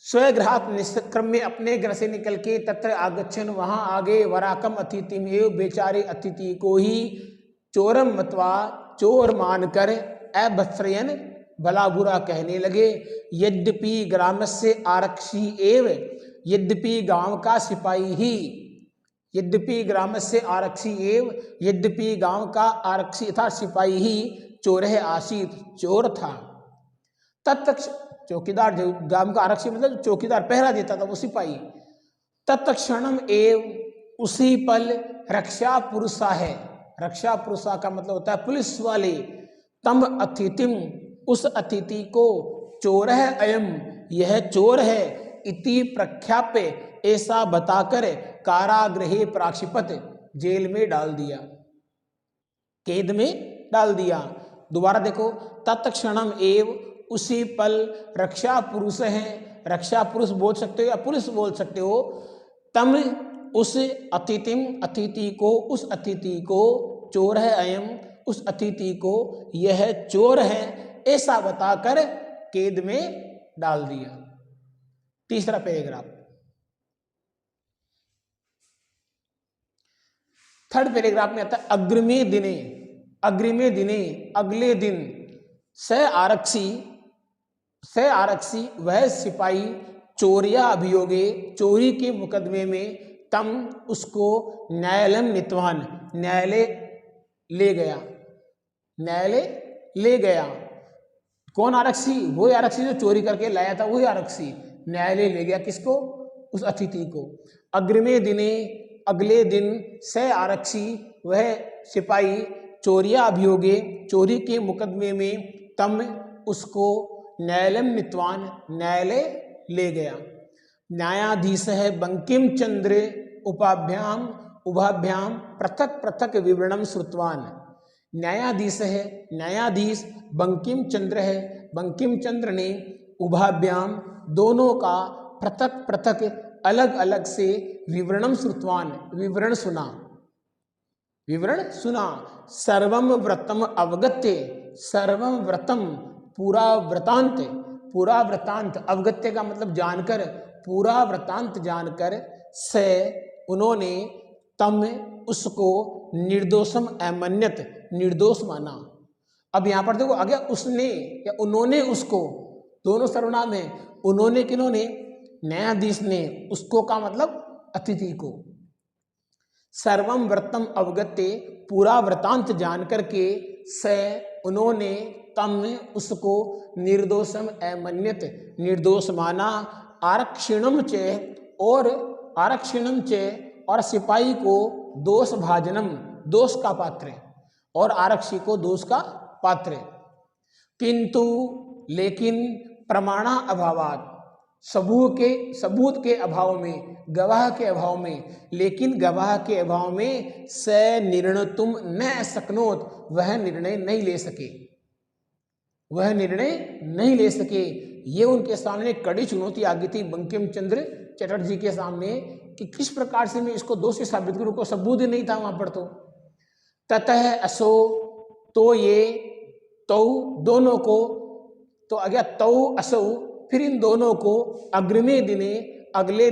स्वगृहात निष्क्रम में, अपने घर से निकल के, तत्र आगच्छन, वहां आगे, वराकम अतिथि में, बेचारे अतिथि को ही, चोरम मतवा, चोर मानकर, अभस्रयन, भला बुरा कहने लगे। यद्यपि ग्रामस्य आरक्षी एव, यद्यपि गांव का सिपाही ही, यद्यपि ग्रामस्य आरक्षी एव, यद्यपि गांव का आरक्षी था, सिपाही ही, चोर है आशीत, चोर था। तत्क्ष, चौकीदार, जो गांव का आरक्षी मतलब चौकीदार पहरा देता था, वो सिपाही। तत्क्षणम एव, उसी पल, रक्षा पुरुषा है, रक्षा पुरुषा का मतलब होता है पुलिस वाले, तम अतिथिम, उस अतिथि को, चोर है अयम, यह चोर है, इति प्रख्याप्य, ऐसा बताकर, कारागृहे प्राक्षिपत, जेल में डाल दिया, कैद में डाल दिया। दोबारा देखो, तत्क्षणम एव, उसी पल, रक्षा पुरुष है, रक्षा पुरुष बोल सकते हो या पुलिस बोल सकते हो। तम, उस अतिथिम, अतिथि को, उस अतिथि को, चोर है अयम, उस अतिथि को, यह चोर है, ऐसा बताकर कैद में डाल दिया। तीसरा पैराग्राफ, थर्ड पैराग्राफ में आता है अग्रिमे दिने, अग्रिमे दिने, अगले दिन, स आरक्षी, स आरक्षी, वह सिपाही, चोरिया अभियोगे, चोरी के मुकदमे में, तम, उसको, न्यायालय नित्वान, न्यायालय ले गया, न्यायालय ले गया। कौन आरक्षी? वो आरक्षी जो चोरी करके लाया था, वही आरक्षी न्यायालय ले गया। किसको? उस अतिथि को। अग्रिमे दिने, अगले दिन, स आरक्षी, वह सिपाही, चोरिया अभियोगे, चोरी के मुकदमे में, तम, उसको, न्यायालय नित्वान, न्यायालय ले गया। न्यायाधीश है बंकिम चंद्र, उपाभ्याम, उभाभ्याम, पृथक पृथक विवरणम श्रुतवान। न्यायाधीश है, न्यायाधीश बंकिम चंद्र है, बंकिम चंद्र ने, उभाभ्याम, दोनों का, पृथक पृथक, अलग अलग से, विवरणम श्रुतवान, विवरण सुना, विवरण सुना। सर्वम व्रतम अवगत्य, सर्वम व्रतम, पूरा वृतांत, पूरा वृतांत, अवगत्य का मतलब जानकर, पूरा वृतांत जानकर, से, उन्होंने, तम, उसको, निर्दोषम अमन्यत, निर्दोष माना। अब यहां पर देखो, अगर उसने या उन्होंने उसको, दोनों सर्वनाम है। उन्होंने किन्होंने? न्यायाधीश ने, उसको का मतलब अतिथि को। सर्वम व्रतम अवगत्य, पूरा वृतांत जान करके, स, उन्होंने, तम, उसको, निर्दोषम अमन्यत, निर्दोष माना। आरक्षिणम च, और आरक्षिणम च, और सिपाही को, दोष भाजनम, दोष का पात्र, और आरक्षी को दोष का पात्र। किंतु, लेकिन, प्रमाणा अभावात, सबूत के अभाव में, गवाह के अभाव में, लेकिन गवाह के अभाव में स निर्णयतुम न शक्नोत, वह निर्णय नहीं ले सके, वह निर्णय नहीं ले सके। ये उनके सामने कड़ी चुनौती आ गई थी बंकिम चंद्र चटर्जी के सामने कि किस प्रकार से मैं इसको दोषी साबित करूं, को सबूत ही नहीं था वहां पर। तो ततः असो, तो ये तौ दोनों को, तो आ गया तौ असौ, फिर इन दोनों को अग्रिमे दिने, अगले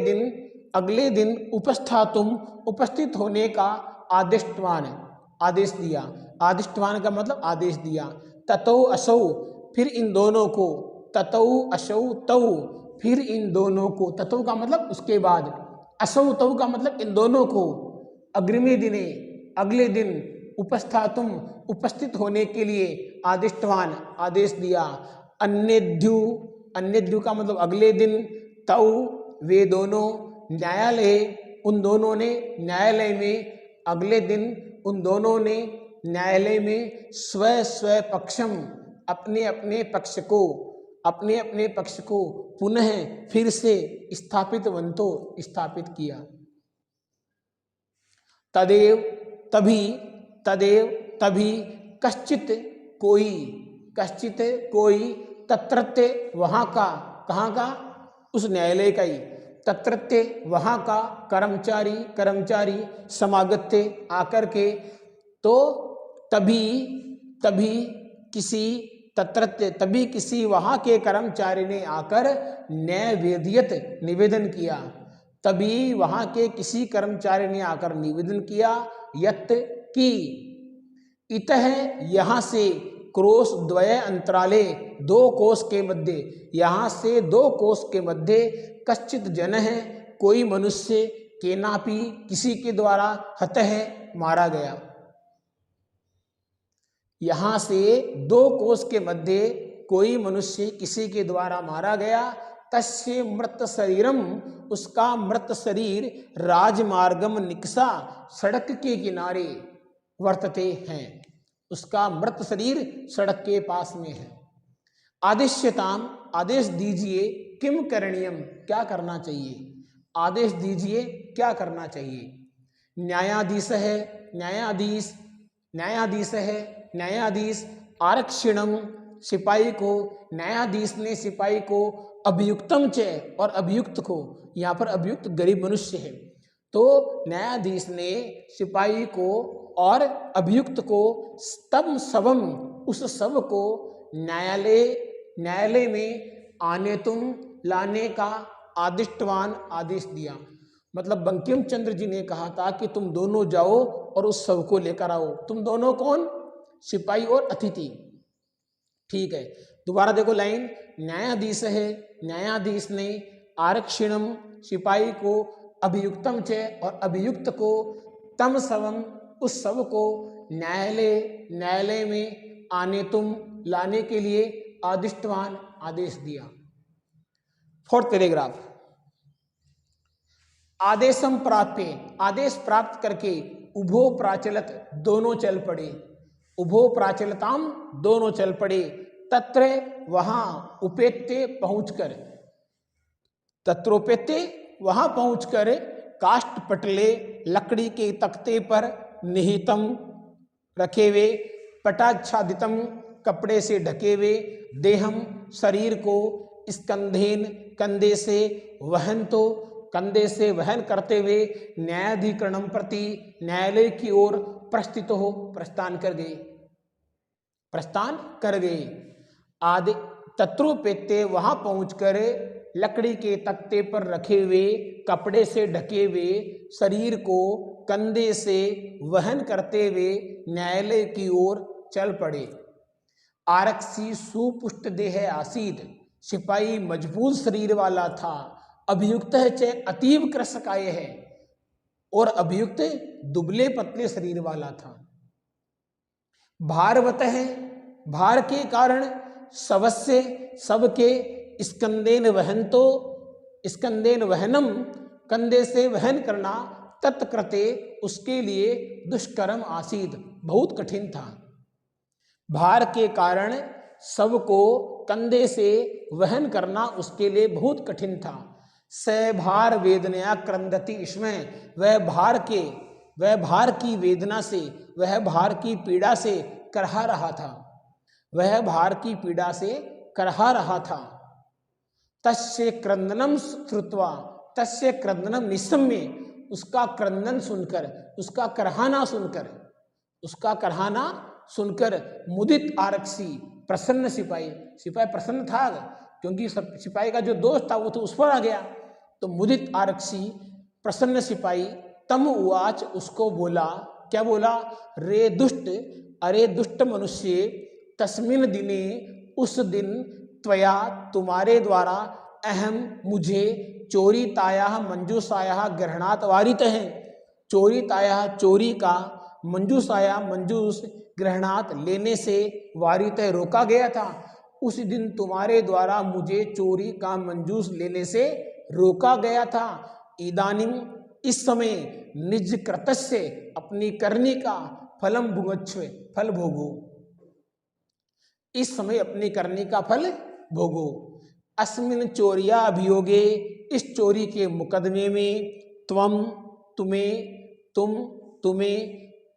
दिन उपस्थातुम, उपस्थित होने का आदेश दिया। आदिष्टवान का मतलब आदेश दिया। ततौ असौ, फिर इन दोनों को, ततौ असौ तौ, फिर इन दोनों को, ततौ का मतलब उसके बाद, असौ तौ का मतलब इन दोनों को, अग्रिमे दिने अगले दिन, उपस्थातुम उपस्थित होने के लिए, आदिष्टवान आदेश दिया। अन्यद्यु का मतलब अगले दिन, तौ वे दोनों, न्यायालय उन दोनों ने, न्यायालय में अगले दिन उन दोनों ने न्यायालय में स्व पक्षम, अपने अपने पक्ष को पुनः फिर से स्थापित किया। तदेव तभी कश्चित कोई तत्रत्य वहाँ का, कहाँ का, उस न्यायालय का ही, तत्रत्य वहाँ का कर्मचारी समागत्य आकर के, तो तभी किसी वहाँ के कर्मचारी ने आकर नैवेद्यत निवेदन किया। तभी वहाँ के किसी कर्मचारी ने आकर निवेदन किया, यत् की इतः यहाँ से क्रोश द्वय अंतराले, 2 कोस के मध्य, यहाँ से 2 कोस के मध्य, कश्चित जन है, कोई मनुष्य, केनापि किसी के द्वारा, हत है मारा गया। यहाँ से 2 कोस के मध्य कोई मनुष्य किसी के द्वारा मारा गया। तस्य मृत शरीरम, उसका मृत शरीर, राजमार्गम निकषा, सड़क के किनारे वर्तते हैं, उसका मृत शरीर सड़क के पास में है। आदेश्यताम, आदेश दीजिए, किम करणीयम, क्या करना चाहिए, आदेश दीजिए क्या करना चाहिए। न्यायाधीश है, न्यायाधीश आरक्षिणम, सिपाही को, न्यायाधीश ने सिपाही को, अभियुक्तम च, और अभियुक्त को, यहाँ पर अभियुक्त गरीब मनुष्य है, तो न्यायाधीश ने सिपाही को और अभियुक्त को, तम सबम, उस सब को, न्यायालय में आने तुम, लाने का, आदिष्टवान आदेश दिया। मतलब बंकिम चंद्र जी ने कहा था कि तुम दोनों जाओ और उस सब को लेकर आओ। तुम दोनों कौन, सिपाही और अतिथि, ठीक है। दोबारा देखो लाइन, न्यायाधीश है, न्यायाधीश ने, आरक्षिणम, सिपाही को, अभियुक्तम च, और अभियुक्त को, तम सबम, उस सब को, न्यायालय में आने तुम, लाने के लिए, आदिष्टवान आदेश दिया। 4th पैराग्राफ, आदेशम प्राप्य, आदेश प्राप्त करके, उभो प्राचलत, दोनों चल पड़े, उभो प्राचलताम, दोनों चल पड़े, तत्र वहां, उपेत्य पहुंचकर, तत्रोपेत्य वहां पहुंचकर, काष्ठ पटले, लकड़ी के तख्ते पर, निहितम, रखे हुए, पटाच्छादितम, कपड़े से ढके हुए, देहम, शरीर को, स्कंधेन, कंधे से, वहन तो, कंधे से वहन करते हुए, न्यायाधिकरणम प्रति, न्यायालय की ओर, प्रस्थित हो, प्रस्थान कर गए। आदि तत्रोपेत्य वहां पहुंचकर, लकड़ी के तख्ते पर रखे हुए, कपड़े से ढके हुए, शरीर को कंधे से वहन करते हुए, न्यायालय की ओर चल पड़े। आरक्षी सुपुष्ट देह आसीत, सिपाही मजबूत शरीर वाला था। अभियुक्त है च अतीव कृशकाय है, और अभियुक्त दुबले पतले शरीर वाला था। भारवत है, भार के कारण, सबसे, सबके, स्कंदेन वहन तो, स्कंदेन वहनम, कंधे से वहन करना, तत्कृते, उसके लिए, दुष्कर्म आसीद, बहुत कठिन था। भार के कारण सबको कंधे से वहन करना उसके लिए बहुत कठिन था। स भार वेदनया क्रंदति, इसमें वह भार की वेदना से, वह भार की पीड़ा से करहा रहा था, वह भार की पीड़ा से करहा रहा था। तस्य क्रंदनम श्रुत्वा, तस्य क्रंदनम निसम्य, उसका क्रंदन सुनकर, उसका करहाना सुनकर मुदित आरक्षी, प्रसन्न सिपाही प्रसन्न था क्योंकि सिपाही का जो दोस्त था वो तो उस पर आ गया। तो मुदित आरक्षी प्रसन्न सिपाही तम उवाच, उसको बोला, क्या बोला? रे दुष्ट, अरे दुष्ट मनुष्य, तस्मिन दिने, उस दिन, त्वया, तुम्हारे द्वारा, अहम, मुझे, चोरीताया मंजूषाया ग्रहणात् वारित है, चोरीताया, चोरी का, मंजूषाया, मंजूष, ग्रहणात्, लेने से, वारित है, रोका गया था। उस दिन तुम्हारे द्वारा मुझे चोरी का मंजूष लेने से रोका गया था। इदानीम, इस समय, निज कृतस्य, अपनी करनी का, फलम भुगच्छ, फल भोगो, इस समय अपनी करनी का फल भोगो। अस्मिन चोरिया अभियोगे, इस चोरी के मुकदमे में, त्वम, तुम्हें,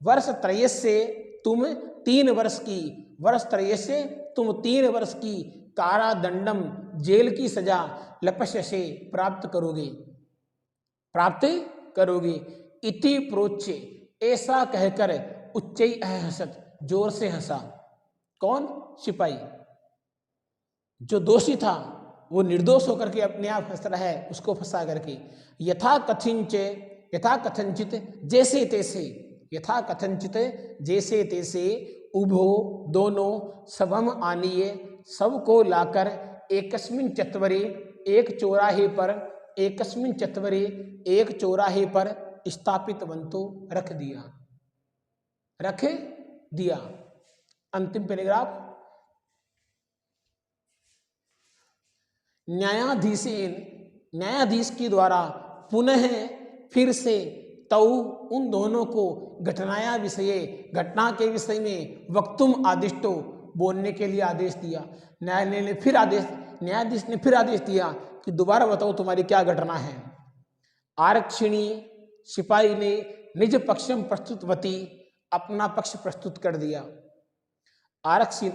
वर्ष त्रयस्य, तुम 3 वर्ष की, वर्ष त्रयस्य, तुम 3 वर्ष की, कारादंडम, जेल की सजा, लपस्यसे, प्राप्त करोगे। इति प्रोच्चे, ऐसा कहकर, उच्चै हसत, जोर से हंसा। कौन? सिपाही। जो दोषी था वो निर्दोष होकर के अपने आप हंस रहा है, उसको फंसा करके। यथा कथंचित, जैसे तैसे, यथा कथंचित, जैसे तैसे, उभो, दोनों, सबम आनीय, सबको लाकर, एकस्मिन चत्वरे, एक चौराहे पर, स्थापित वंतो, रख दिया। अंतिम पैराग्राफ। न्यायाधीश के द्वारा पुनः, फिर से, तौ, उन दोनों को, घटना के विषय में, वक्तुम आदिष्टो, बोलने के लिए आदेश दिया। न्यायाधीश ने फिर आदेश दिया कि दोबारा बताओ तुम्हारी क्या घटना है। आरक्षिणी, सिपाही ने, निज पक्षम प्रस्तुतवती, अपना पक्ष प्रस्तुत कर दिया।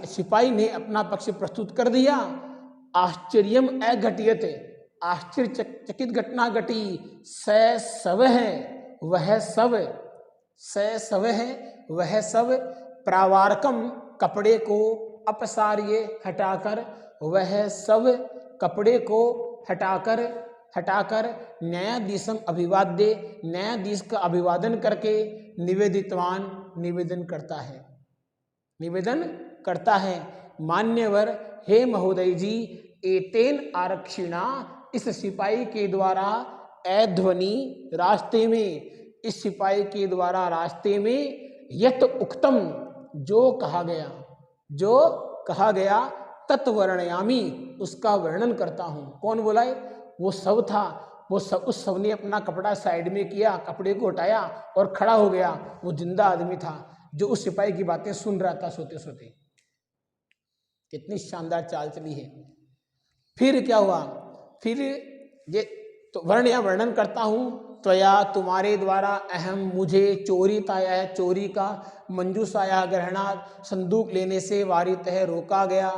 सिपाही ने अपना पक्ष प्रस्तुत कर दिया। आश्चर्यम अघटियत, आश्चर्यचकित घटना घटी। स सब है, वह सब, प्रावारकम, कपड़े को, अपसार्य, हटाकर, वह सब, कपड़े को हटाकर, न्यायाधीशम अभिवाद्य, न्यायाधीश का अभिवादन करके, निवेदितवान, निवेदन करता है। मान्यवर, हे महोदय जी, एतेन आरक्षिणा, इस सिपाही के द्वारा, अध्वनि, रास्ते में, इस सिपाही के द्वारा रास्ते में, यत उक्तम, जो कहा गया, तत्वर्णयामी, उसका वर्णन करता हूँ। कौन बोला है? वो सब था। उस सब ने अपना कपड़ा साइड में किया, कपड़े को हटाया और खड़ा हो गया। वो जिंदा आदमी था जो उस सिपाही की बातें सुन रहा था सोते सोते। कितनी शानदार चाल चली है। फिर क्या हुआ? फिर ये तो वर्णन करता हूँ। त्वया, तुम्हारे द्वारा, अहम, मुझे, चोरीताया है, चोरी का, मंजूषाया, ग्रहणात्, संदूक लेने से, वारित है, रोका गया।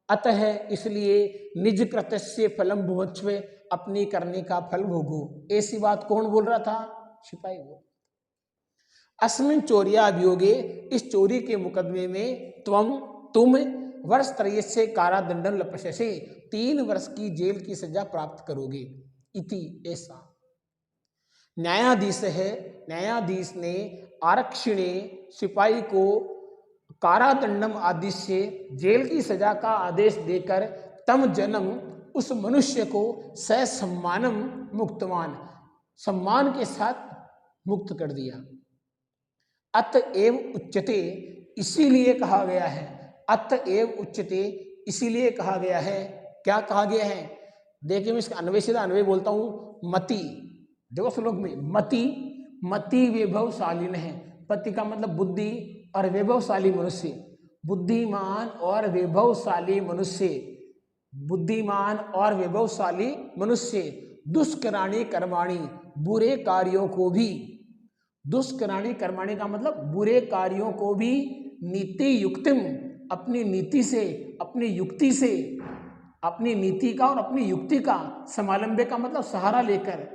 अतः, इसलिए, निज कृतस्य फलम भुभुक्ष्व, अपनी करने का फल भोगो। ऐसी बात कौन बोल रहा था? सिपाही वो। अस्मिन चोरिया अभियोगे, इस चोरी के मुकदमे में, तुम वर्ष त्रयस्य कारादंडम लपस्यसे, 3 वर्ष की जेल की सजा प्राप्त करोगे। इति, ऐसा। न्यायाधीश ने आरक्षिणे, सिपाही को, कारादंडम आदि से, जेल की सजा का आदेश देकर, तम जन्म, उस मनुष्य को, सम्मानम मुक्तवान, सम्मान के साथ मुक्त कर दिया। अतएव उच्यते, इसीलिए कहा गया है। अतएव उच्यते, इसीलिए कहा गया है। क्या कहा गया है? देखिए मैं इसका अन्वय सीधा अन्वय बोलता हूँ। मति, देखो श्लोक में, मति वैभवशालीन है। पति का मतलब बुद्धि और वैभवशाली मनुष्य। बुद्धिमान और वैभवशाली मनुष्य, बुद्धिमान और वैभवशाली मनुष्य दुष्कराणि कर्माणि, बुरे कार्यों को भी, दुष्कराणि कर्माणि का मतलब बुरे कार्यों को भी, नीति युक्तिम, अपनी नीति से, अपनी युक्ति से, अपनी नीति का और अपनी युक्ति का, समालंबे का मतलब सहारा लेकर,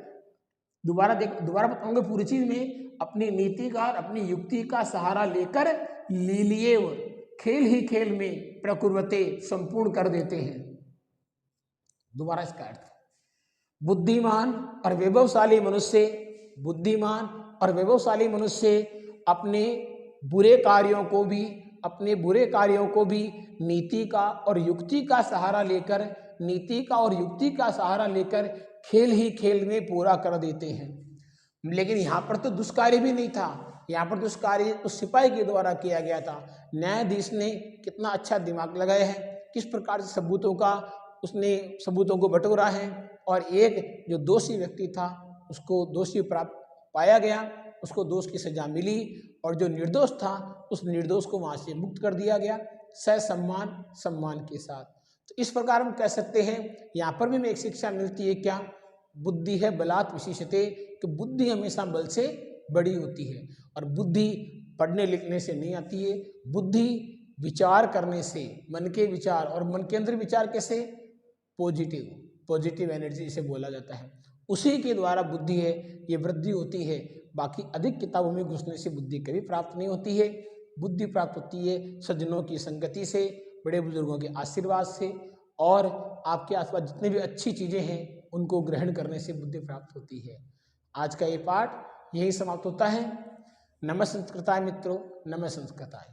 दोबारा बताऊंगे पूरी चीज में, अपनी नीति का और अपनी युक्ति का सहारा लेकर लीलिएव, खेल ही खेल में, प्रकुर्वते, संपूर्ण कर देते हैं। दोबारा इसका अर्थ, बुद्धिमान और वैभवशाली मनुष्य, बुद्धिमान और वैभवशाली मनुष्य अपने बुरे कार्यों को भी, अपने बुरे कार्यों को भी नीति का और युक्ति का सहारा लेकर, नीति का और युक्ति का सहारा लेकर खेल ही खेल में पूरा कर देते हैं। लेकिन यहाँ पर तो दुष्कार्य भी नहीं था, यहाँ पर दुष्कार्य उस सिपाही के द्वारा किया गया था। न्यायाधीश ने कितना अच्छा दिमाग लगाया है, किस प्रकार से सबूतों का उसने सबूतों को बटोरा है, और एक जो दोषी व्यक्ति था उसको दोषी प्राप्त पाया गया, उसको दोष की सजा मिली, और जो निर्दोष था उस निर्दोष को वहाँ से मुक्त कर दिया गया, सम्मान सम्मान के साथ। तो इस प्रकार हम कह सकते हैं, यहाँ पर भी हमें एक शिक्षा मिलती है, क्या? बुद्धि है बलात् विशिष्यते, कि बुद्धि हमेशा बल से बड़ी होती है, और बुद्धि पढ़ने लिखने से नहीं आती है, बुद्धि विचार करने से, मन के विचार, और मन के अंदर विचार कैसे? पॉजिटिव एनर्जी जिसे बोला जाता है, उसी के द्वारा बुद्धि है ये वृद्धि होती है। बाकी अधिक किताबों में घुसने से बुद्धि कभी प्राप्त नहीं होती है। बुद्धि प्राप्त होती है सज्जनों की संगति से, बड़े बुजुर्गों के आशीर्वाद से, और आपके आसपास जितनी भी अच्छी चीज़ें हैं उनको ग्रहण करने से बुद्धि प्राप्त होती है। आज का ये पाठ यही समाप्त होता है। नमः संस्कृताय मित्रों, नमः संस्कृताय।